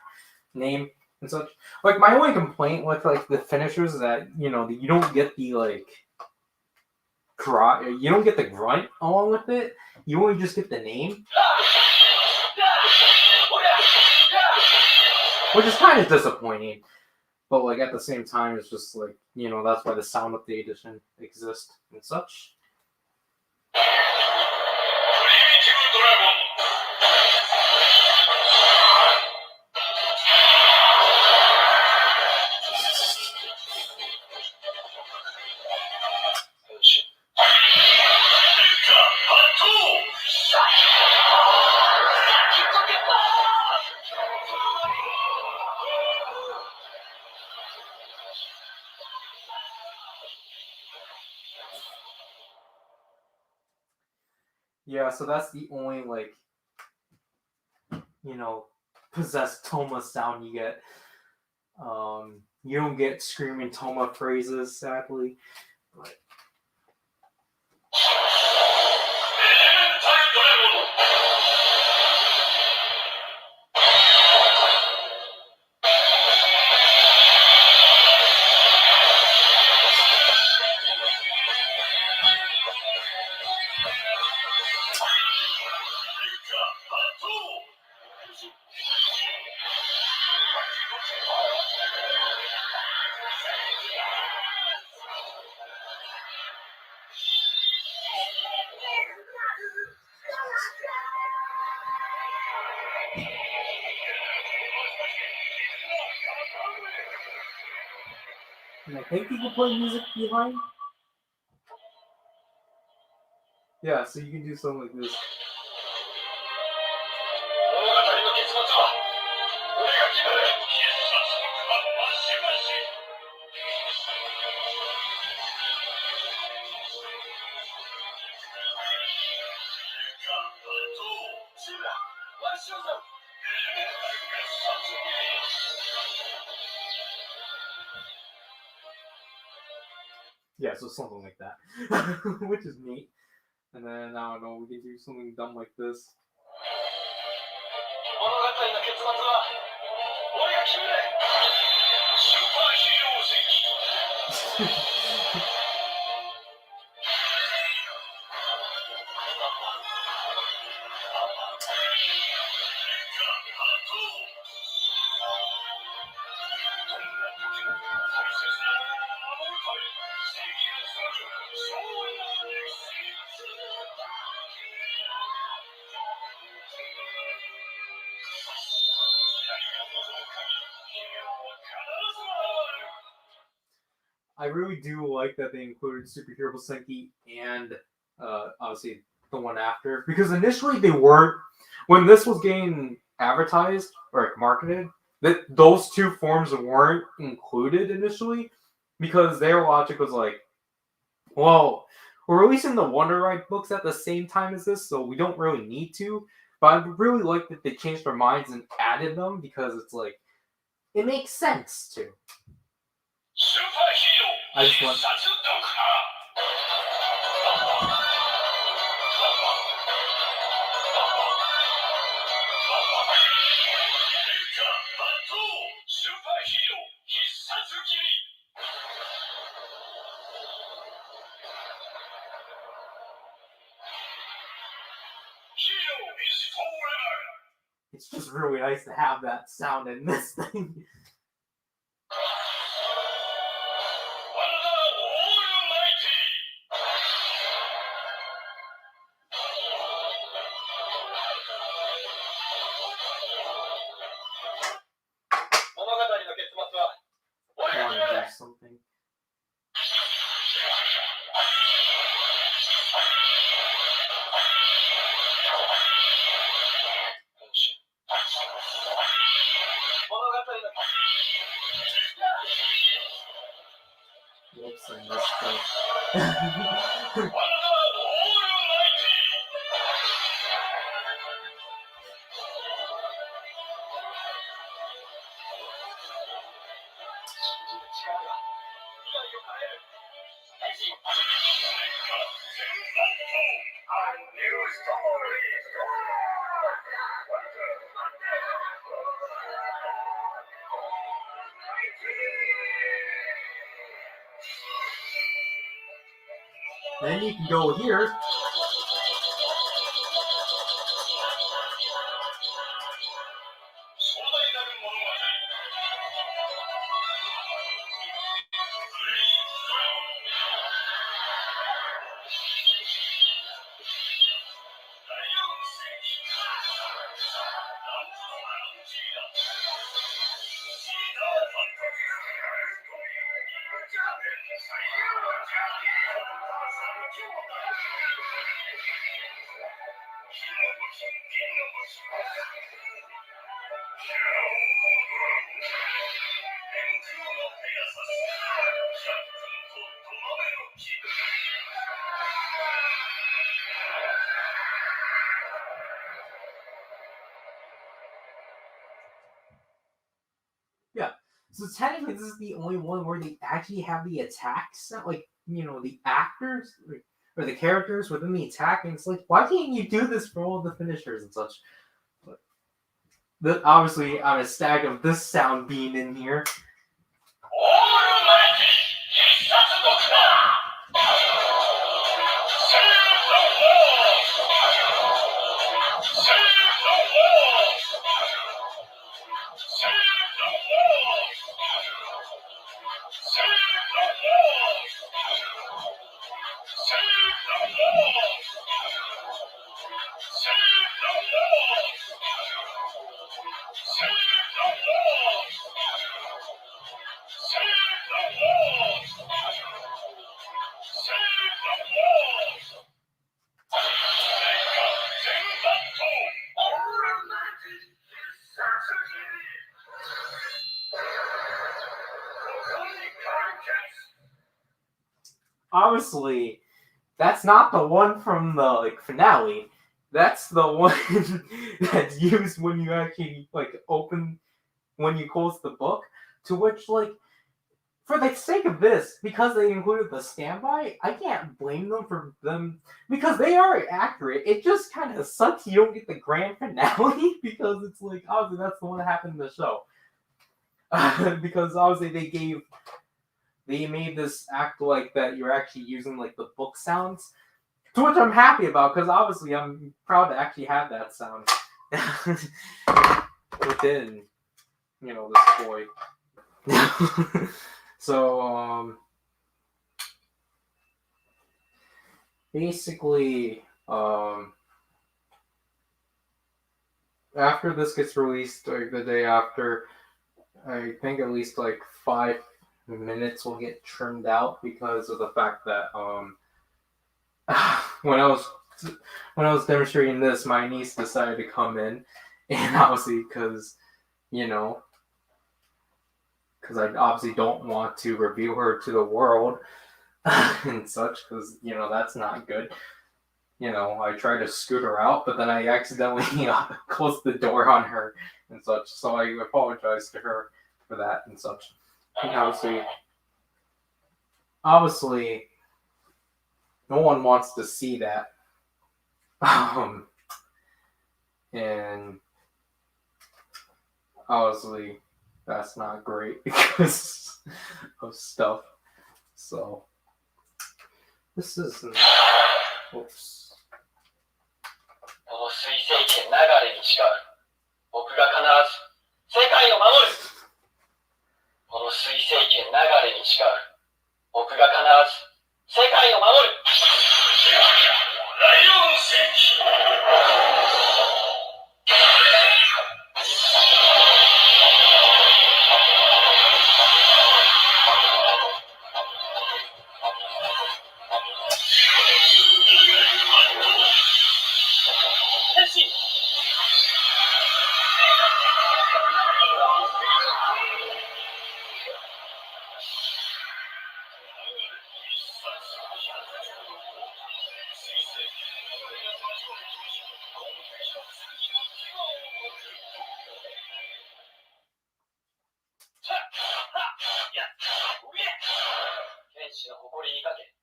name and such. Like my only complaint with like the finishers is that, you know, you don't get the like you don't get the grunt along with it. You only just get the name, which is kind of disappointing. But like at the same time, it's just like, you know, that's why the sound of the edition exists and such. Yeah, so that's the only, like, possessed Toma sound you get. You don't get screaming Toma phrases, sadly. But... And I think you can play music behind. Yeah, so you can do something like this. Yeah, so something like that, which is neat. And then, I don't know, we can do something dumb like this. I really do like that they included Superhero Senki and obviously the one after, because initially they weren't, when this was getting advertised or like marketed, that those two forms weren't included initially, because their logic was like, well, we're releasing the Wonder Ride books at the same time as this, so we don't really need to. But I really like that they changed their minds and added them, because it's like, it makes sense to. I just want... It's just really nice to have that sound in this thing. I want to do something. Whoops, I messed up. Then you can go here. Yeah. So technically, this is the only one where they actually have the attacks, like the actors or the characters within the attack, and it's like, why can't you do this for all the finishers and such? But obviously, I'm ecstatic of this sound being in here. Obviously, that's not the one from the finale. That's the one that's used when you actually open when you close the book. To which for the sake of this, because they included the standby, I can't blame them for them because they are accurate. It just kind of sucks you don't get the grand finale because it's obviously that's the one that happened in the show. Because obviously they made this act like that you're actually using the book sounds, to which I'm happy about because obviously I'm proud to actually have that sound within this boy. So basically after this gets released the day after, I think at least 5 minutes will get trimmed out because of the fact that when I was demonstrating this, my niece decided to come in, and obviously because I obviously don't want to reveal her to the world and such, because that's not good. I tried to scoot her out, but then I accidentally closed the door on her and such. So I apologized to her for that and such. And obviously, no one wants to see that. And obviously, that's not great because of stuff. So this is. Oops. この水星圏流れに誓う。僕が必ず世界を守る。この水星圏流れに誓う。僕が必ず世界を守る。ライオン戦記。天使の誇りにかけ、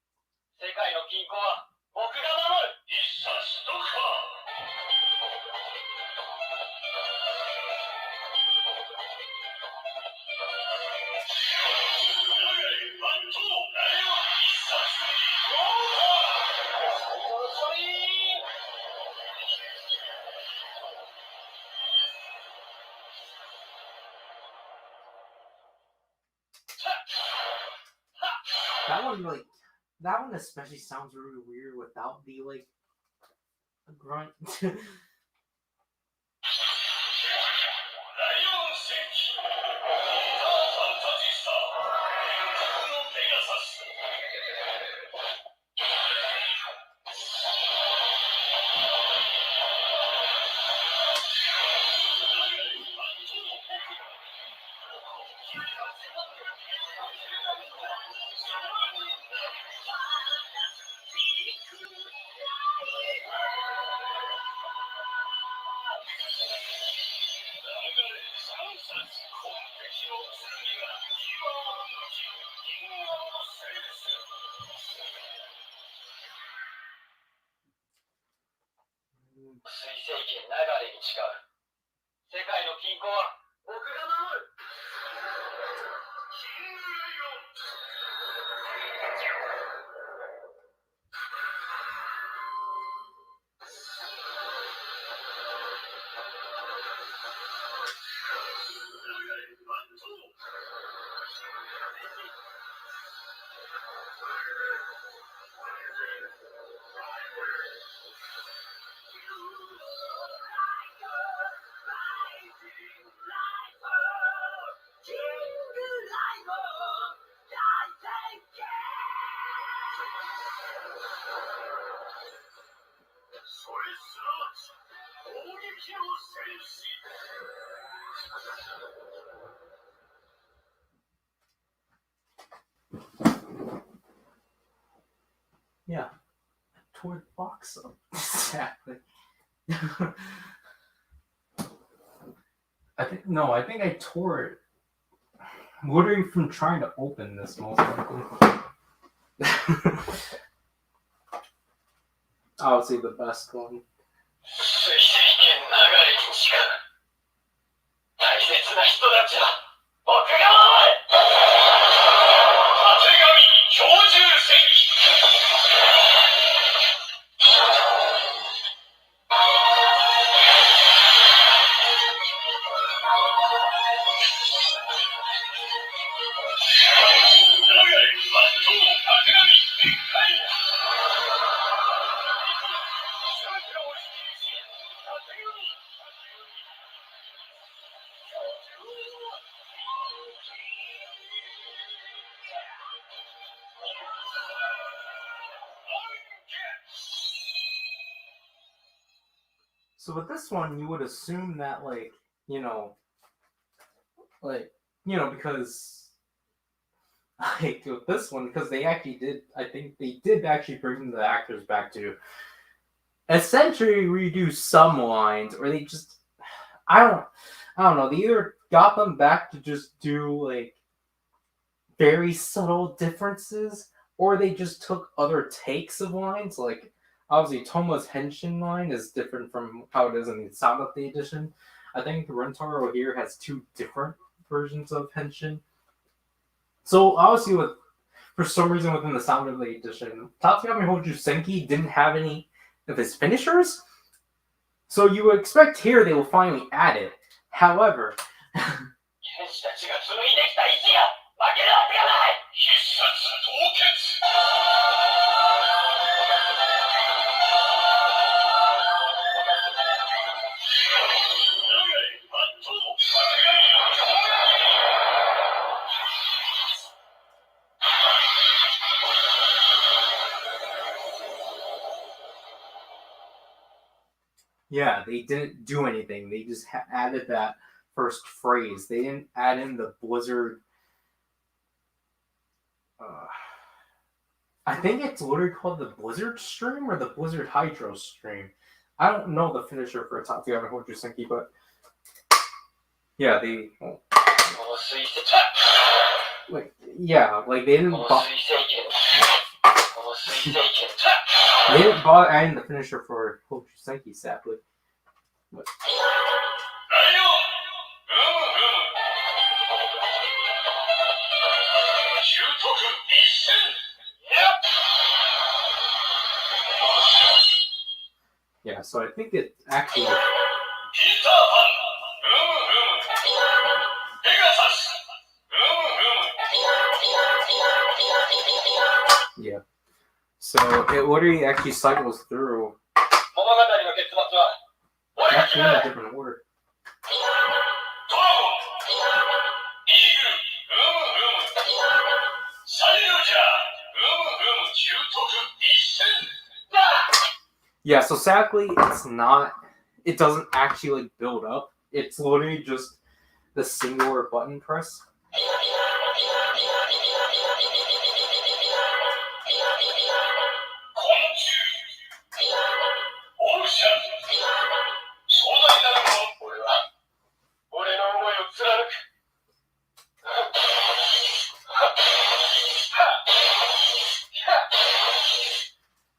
世界の均衡は僕が守る。一冊とか。That one especially sounds really weird without the grunt. 水星圏流れに誓う。世界の均衡は僕が守る。キングライオン。それすなわち攻撃の戦士。Yeah, tore the box up. Exactly. I think I tore it. Literally from trying to open this, most likely. Obviously the best one. 水星圏流れに誓う。大切な人たちは僕が守る。たてがみ標準戦記。So with this one, you would assume that, like, because, like, with this one, because they actually did, I think they did actually bring the actors back to essentially redo some lines, or they just, I don't know, they either got them back to just do, like, very subtle differences, or they just took other takes of lines, like, obviously, Toma's Henshin line is different from how it is in the Sound Update edition. I think Rentaro here has two different versions of Henshin. So, obviously, for some reason within the Sound Update edition, Tatsugami Hoju Senki didn't have any of his finishers. So, you would expect here they will finally add it. However, yeah, they didn't do anything. They just added that first phrase. They didn't add in the Blizzard. I think it's literally called the Blizzard Stream or the Blizzard Hydro Stream. I don't know the finisher for Tatsugami Hoju Senki, but yeah, they didn't bother adding the finisher for Hoju Senki, sadly. But, yeah, so I think it actually. Yeah. So it literally actually cycles through. Actually, in a different order. Yeah, so sadly, it doesn't actually like build up. It's literally just the singular button press.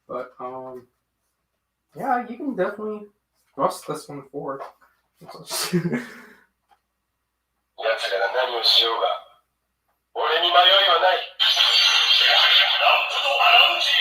But yeah, you can definitely Thrust this one forward. 奴らが何をしようが、俺に迷いはない。ランプド・アランジー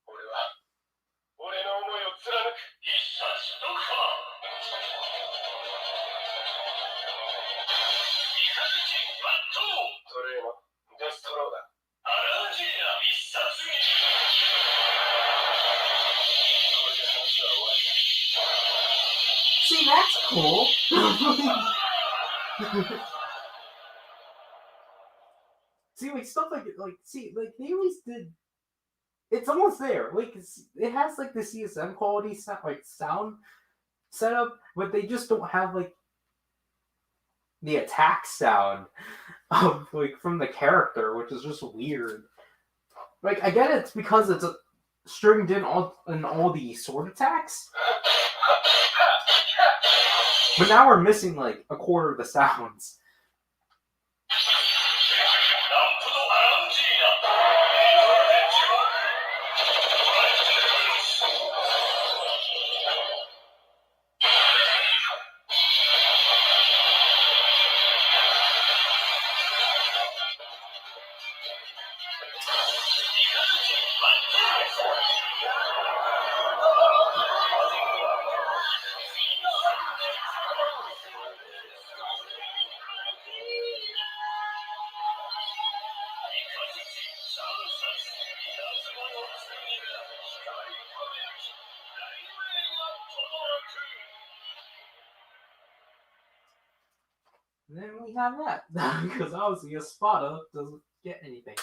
俺は俺の思いを貫く必殺ドクターイカズチバットトレーのデストローだアランジーナ必殺技これで話は終わりだ See, that's cool. See, like stuff like see, like they always did. It's almost there. Like it has like the CSM quality sound setup, but they just don't have like the attack sound of like from the character, which is just weird. Like I get it's because it's stringed in all the sword attacks. But now we're missing like a quarter of the sounds. And then we have that because obviously Espada doesn't get anything.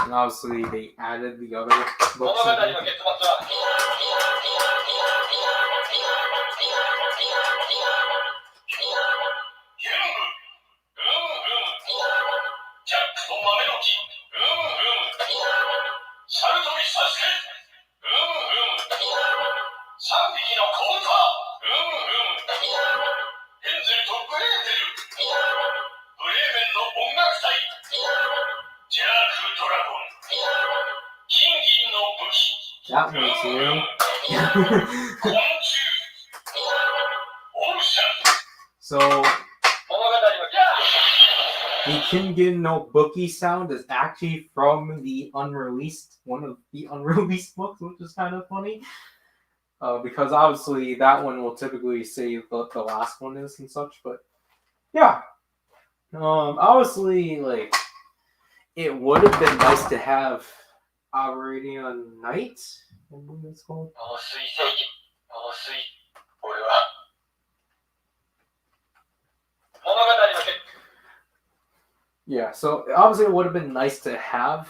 And obviously they added the other books. That one's new. So the Kingen no Bookie sound is actually from the unreleased one of the unreleased books, which is kind of funny. Because obviously that one will typically say what the last one is and such, but yeah. Obviously, like it would have been nice to have operating on night. What it's called? Yeah, so obviously it would have been nice to have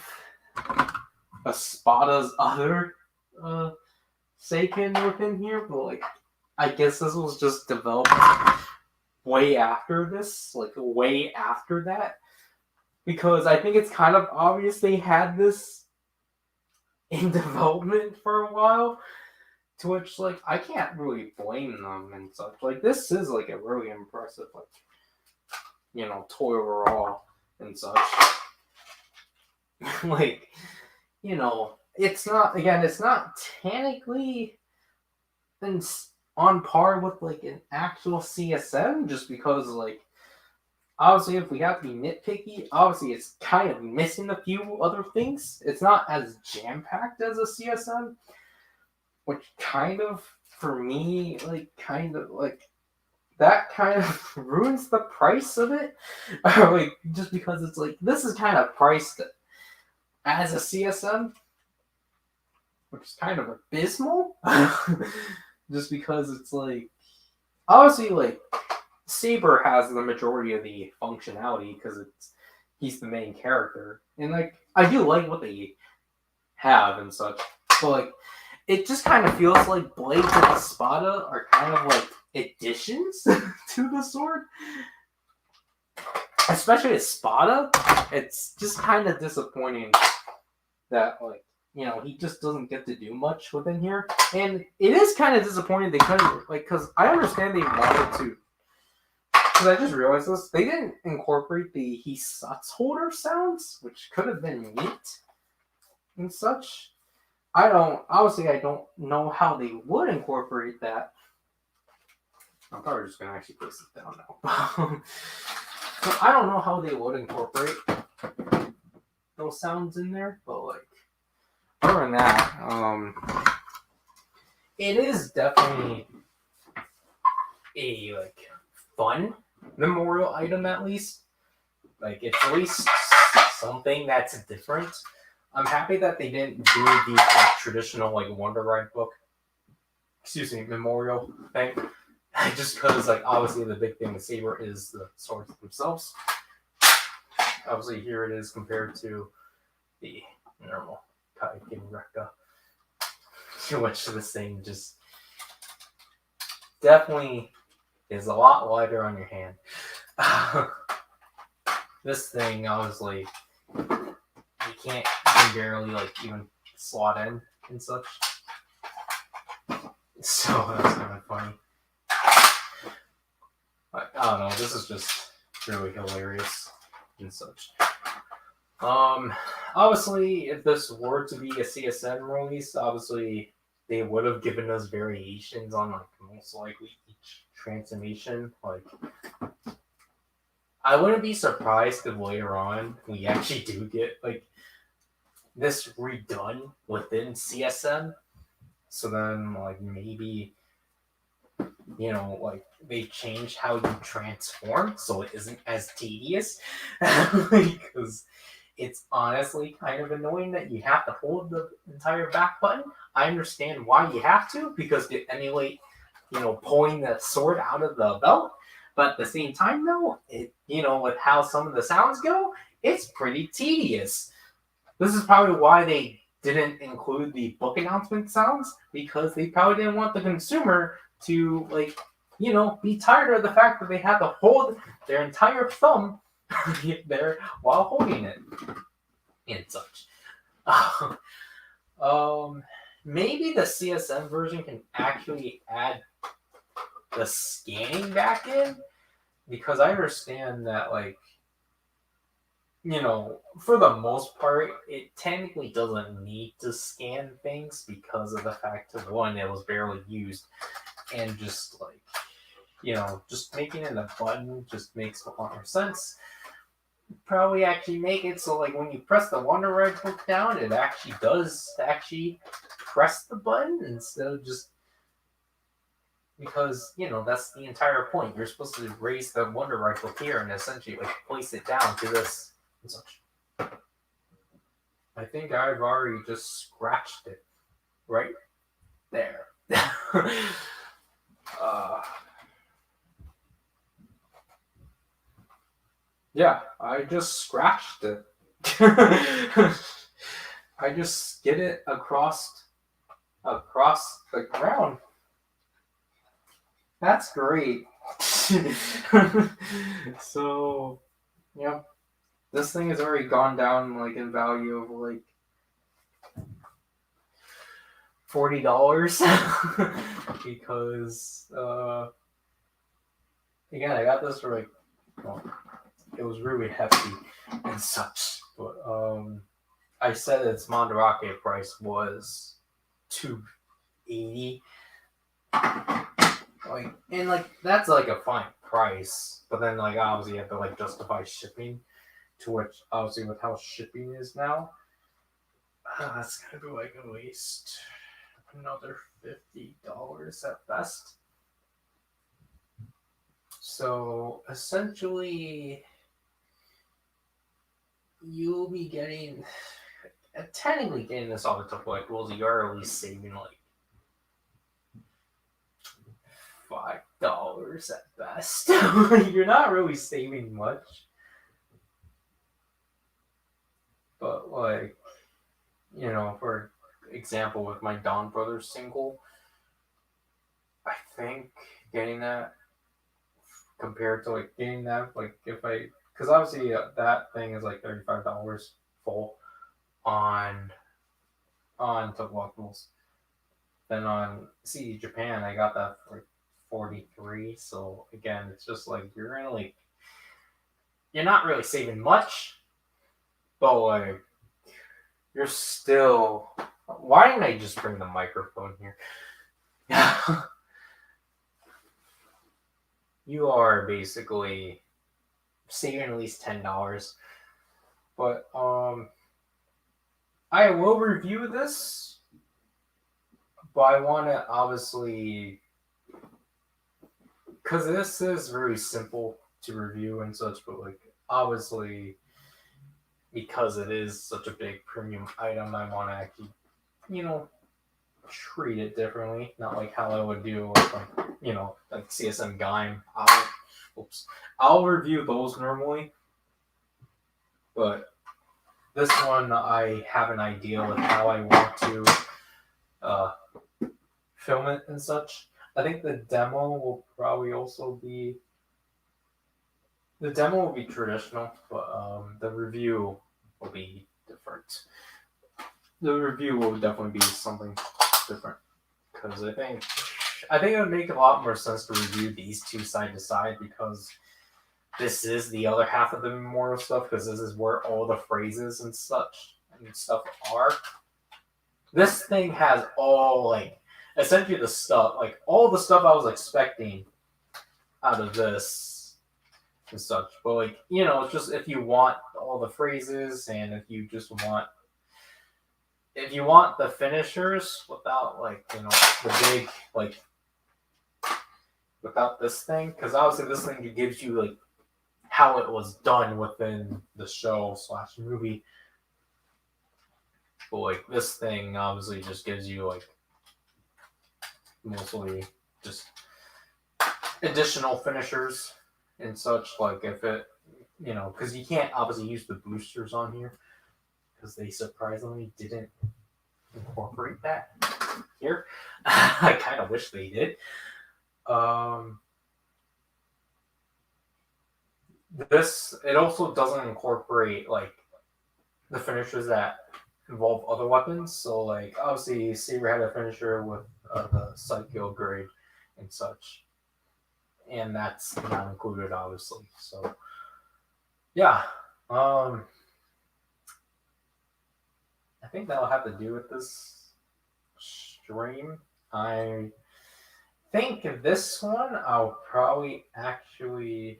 Espada's other Seiken within here, but like I guess this was just developed way after this, like way after that. Because I think it's kind of obvious they had this in development for a while, to which like I can't really blame them and such. Like this is like a really impressive toy overall and such. Like, it's not technically on par with like an actual CSM, just because like obviously if we have to be nitpicky, obviously it's kind of missing a few other things. It's not as jam-packed as a CSM, which kind of for me that kind of ruins the price of it. Like just because it's like this is kind of priced as a CSM, which is kind of abysmal. Just because it's like, obviously, like, Saber has the majority of the functionality because he's the main character, and like I do like what they have and such, but like it just kind of feels like Blades and Espada are kind of like additions to the sword. Especially Espada, it's just kind of disappointing that like, you know, he just doesn't get to do much within here, and it is kind of disappointing they couldn't, like, because I understand they wanted to. Because I just realized this, they didn't incorporate the Hisatsu holder sounds, which could have been neat and such. I don't know how they would incorporate that. I'm probably just gonna actually place it down now. So I don't know how they would incorporate those sounds in there, but like other than that, it is definitely a like fun memorial item, at least. Like it's at least something that's different. I'm happy that they didn't do the like, traditional like Wonder Ride book, memorial thing. Just because like obviously the big thing with Saber is the swords themselves. Obviously here it is compared to the normal Kamen Rider, which this thing just definitely is a lot lighter on your hand. This thing, obviously, you can barely like even slot in and such. So that's kind of funny. I don't know. This is just really hilarious and such. Obviously, if this were to be a CSN release, obviously they would have given us variations on like most likely each transformation. Like, I wouldn't be surprised if later on we actually do get like this redone within CSM. So then, like maybe, you know, like they change how you transform so it isn't as tedious. Because it's honestly kind of annoying that you have to hold the entire back button. I understand why you have to, because to emulate, you know, pulling the sword out of the belt. But at the same time, though, it, you know, with how some of the sounds go, it's pretty tedious. This is probably why they didn't include the book announcement sounds, because they probably didn't want the consumer to, like, you know, be tired of the fact that they had to hold their entire thumb there while holding it and such. Maybe the CSM version can actually add the scanning back in, because I understand that, like, you know, for the most part, it technically doesn't need to scan things because of the fact of one, it was barely used, and just like, you know, just making it a button just makes a lot more sense. Probably actually make it so like when you press the Wonder Ride book down, it actually does actually press the button instead of just, because, you know, that's the entire point. You're supposed to raise the Wonder Ride book here and essentially like place it down to this and such. I think I've already just scratched it right there. Yeah, I just scratched it. I just skid it across the ground. That's great. So, yeah, this thing has already gone down like in value of like $40 because again, I got this for like, well, it was really hefty and such, but I said its Mandarake price was $280. Like, and like that's like a fine price, but then like obviously you have to like justify shipping, to which obviously with how shipping is now, that's gonna be like at least another $50 at best. So essentially, you'll be getting technically getting this off the collectibles, you are at least saving like $5 at best. You're not really saving much. But like, for example, with my Dawn Brothers single, I think getting that compared to like getting that, like if I, because obviously that thing is like $35 full on collectibles. Then on CD Japan, I got that for like 43. So again, it's just like you're not really saving much, but like you're still. Why didn't I just bring the microphone here? You are basically saving at least $10. But I will review this, but I want to obviously, because this is very simple to review and such, but like obviously because it is such a big premium item, I want to actually, treat it differently, not like how I would do with like CSM Gaim. I'll review those normally, but this one I have an idea with how I want to film it and such. I think the demo will probably also be traditional, but the review will be different. The review will definitely be something different, because I think it would make a lot more sense to review these two side to side, because this is the other half of the memorial stuff, because this is where all the phrases and stuff are. This thing has all, like, essentially the stuff, like all the stuff I was expecting out of this and such. But like, it's just if you want all the phrases, and if you want the finishers without like, the big, like, without this thing, because obviously this thing gives you like how it was done within the show / movie. But like this thing obviously just gives you like mostly just additional finishers and such. Like if it, because you can't obviously use the boosters on here, because they surprisingly didn't incorporate that here. I kind of wish they did. It also doesn't incorporate like the finishers that involve other weapons. So like obviously Saber had a finisher with the Psycho grade and such, and that's not included obviously. So yeah, I think that'll have to do with this stream. I think this one I'll probably actually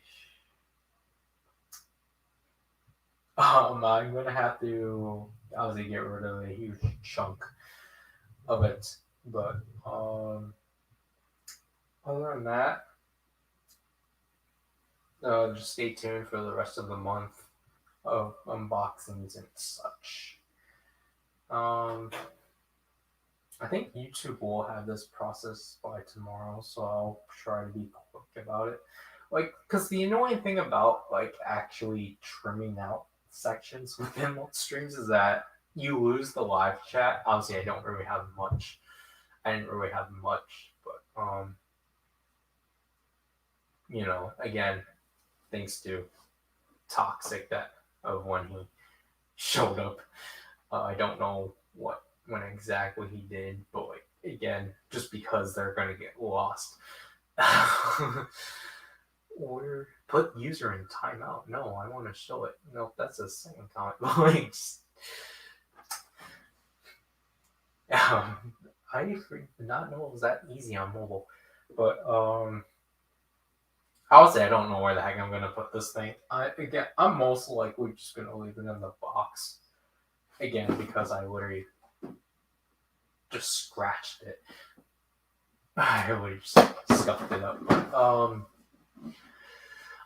I'm gonna have to obviously get rid of a huge chunk of it, but other than that, just stay tuned for the rest of the month of unboxings and such. I think YouTube will have this process by tomorrow, so I'll try to be quick about it. Like, because the annoying thing about like actually trimming out sections within streams is that you lose the live chat. Obviously, I didn't really have much, but again, thanks to Toxic of when he showed up. I don't know when exactly he did, but like again, just because they're gonna get lost. Or put user in timeout. No, I want to show it. No, that's a second comment. Like, I did not know it was that easy on mobile. But I would say I don't know where the heck I'm gonna put this thing. I'm most likely just gonna leave it in the box. Again, because I literally just scratched it. I literally just scuffed it up.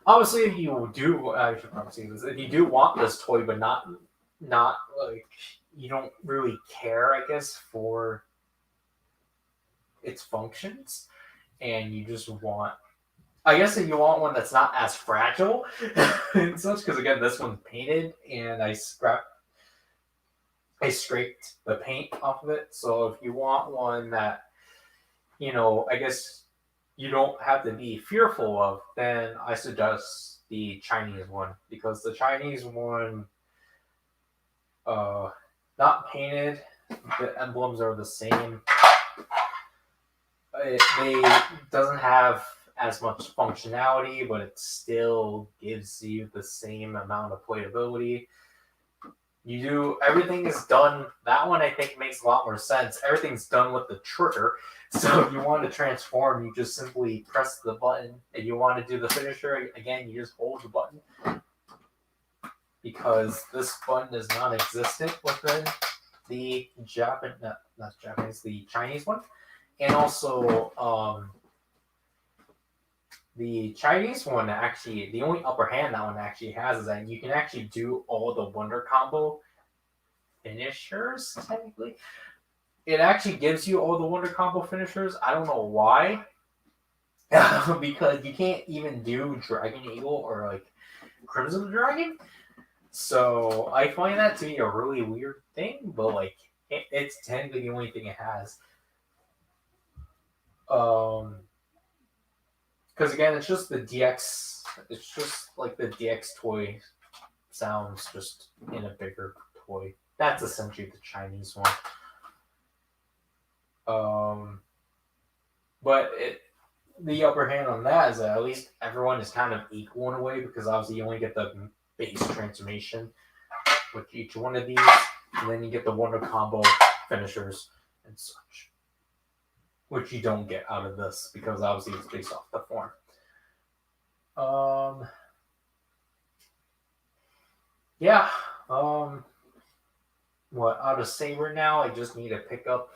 Obviously, if you do, I should probably say this. If you do want this toy, but not like you don't really care, I guess, for its functions, and you just want, I guess, that you want one that's not as fragile and such. Because again, this one's painted, and I scraped the paint off of it. So if you want one that, I guess you don't have to be fearful of, then I suggest the Chinese one, because the Chinese one, not painted, the emblems are the same. They doesn't have as much functionality, but it still gives you the same amount of playability. Everything is done. That one I think makes a lot more sense. Everything's done with the trigger. So if you want to transform, you just simply press the button. If you want to do the finisher, again, you just hold the button. Because this button is non-existent within the the Chinese one. And also, the Chinese one, actually, the only upper hand that one actually has is that you can actually do all the Wonder Combo finishers, technically. It actually gives you all the Wonder Combo finishers. I don't know why. Because you can't even do Dragon Eagle or, like, Crimson Dragon. So I find that to be a really weird thing, but, like, it's technically the only thing it has. Because again, it's just the DX. It's just like the DX toy sounds, just in a bigger toy. That's essentially the Chinese one. But the upper hand on that is that at least everyone is kind of equal in a way, because obviously you only get the base transformation with each one of these, and then you get the Wonder Combo finishers and such, which you don't get out of this, because obviously it's based off the form. Yeah. Out of Saber now, I just need to pick up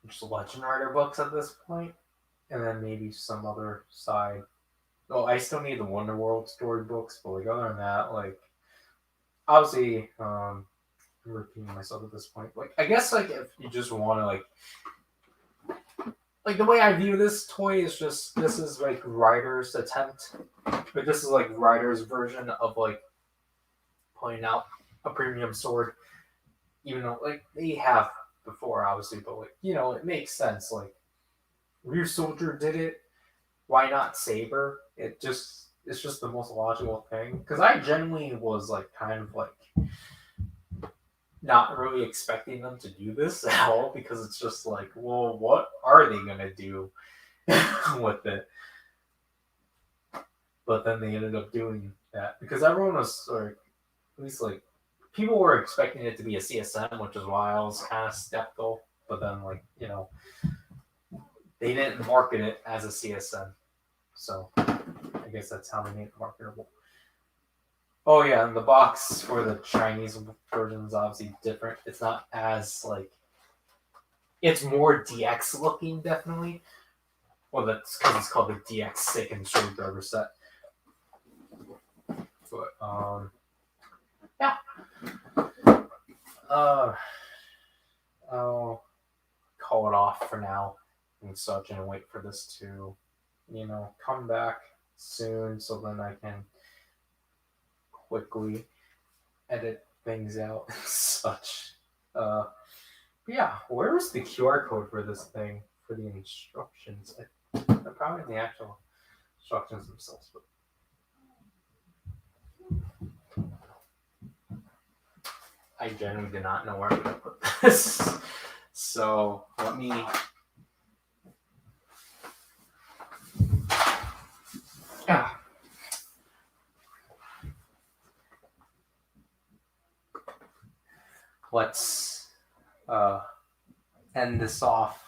just Legend Rider books at this point, and then maybe some other side. Oh, I still need the Wonder World storybooks, but like other than that, like obviously, I'm repeating myself at this point. Like, I guess, like, if you just want to, like the way I view this toy is just, this is like Rider's attempt, but this is like Rider's version of like putting out a premium sword, even though like they have before, obviously, but like, it makes sense. Like, Rear Soldier did it, why not Saber? It's just the most logical thing, because I genuinely was like kind of like not really expecting them to do this at all, because it's just like, well, what are they gonna do with it? But then they ended up doing that, because everyone was, or at least like people were expecting it to be a CSM, which is why I was kind of skeptical. But then, like, they didn't market it as a CSM, so I guess that's how they made it marketable. Oh yeah, and the box for the Chinese version is obviously different. It's not as like, it's more DX looking, definitely. Well, that's because it's called the DX Seiken Set. But yeah. I'll call it off for now and such, and wait for this to, come back soon, so then I can quickly edit things out and such. Yeah, where is the QR code for this thing, for the instructions? They're probably in the actual instructions themselves, but I genuinely do not know where I'm going to put this. So let me. Let's end this off.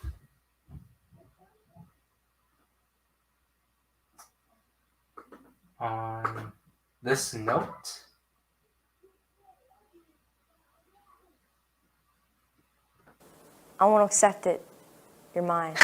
On this note. I won't accept it. You're mine.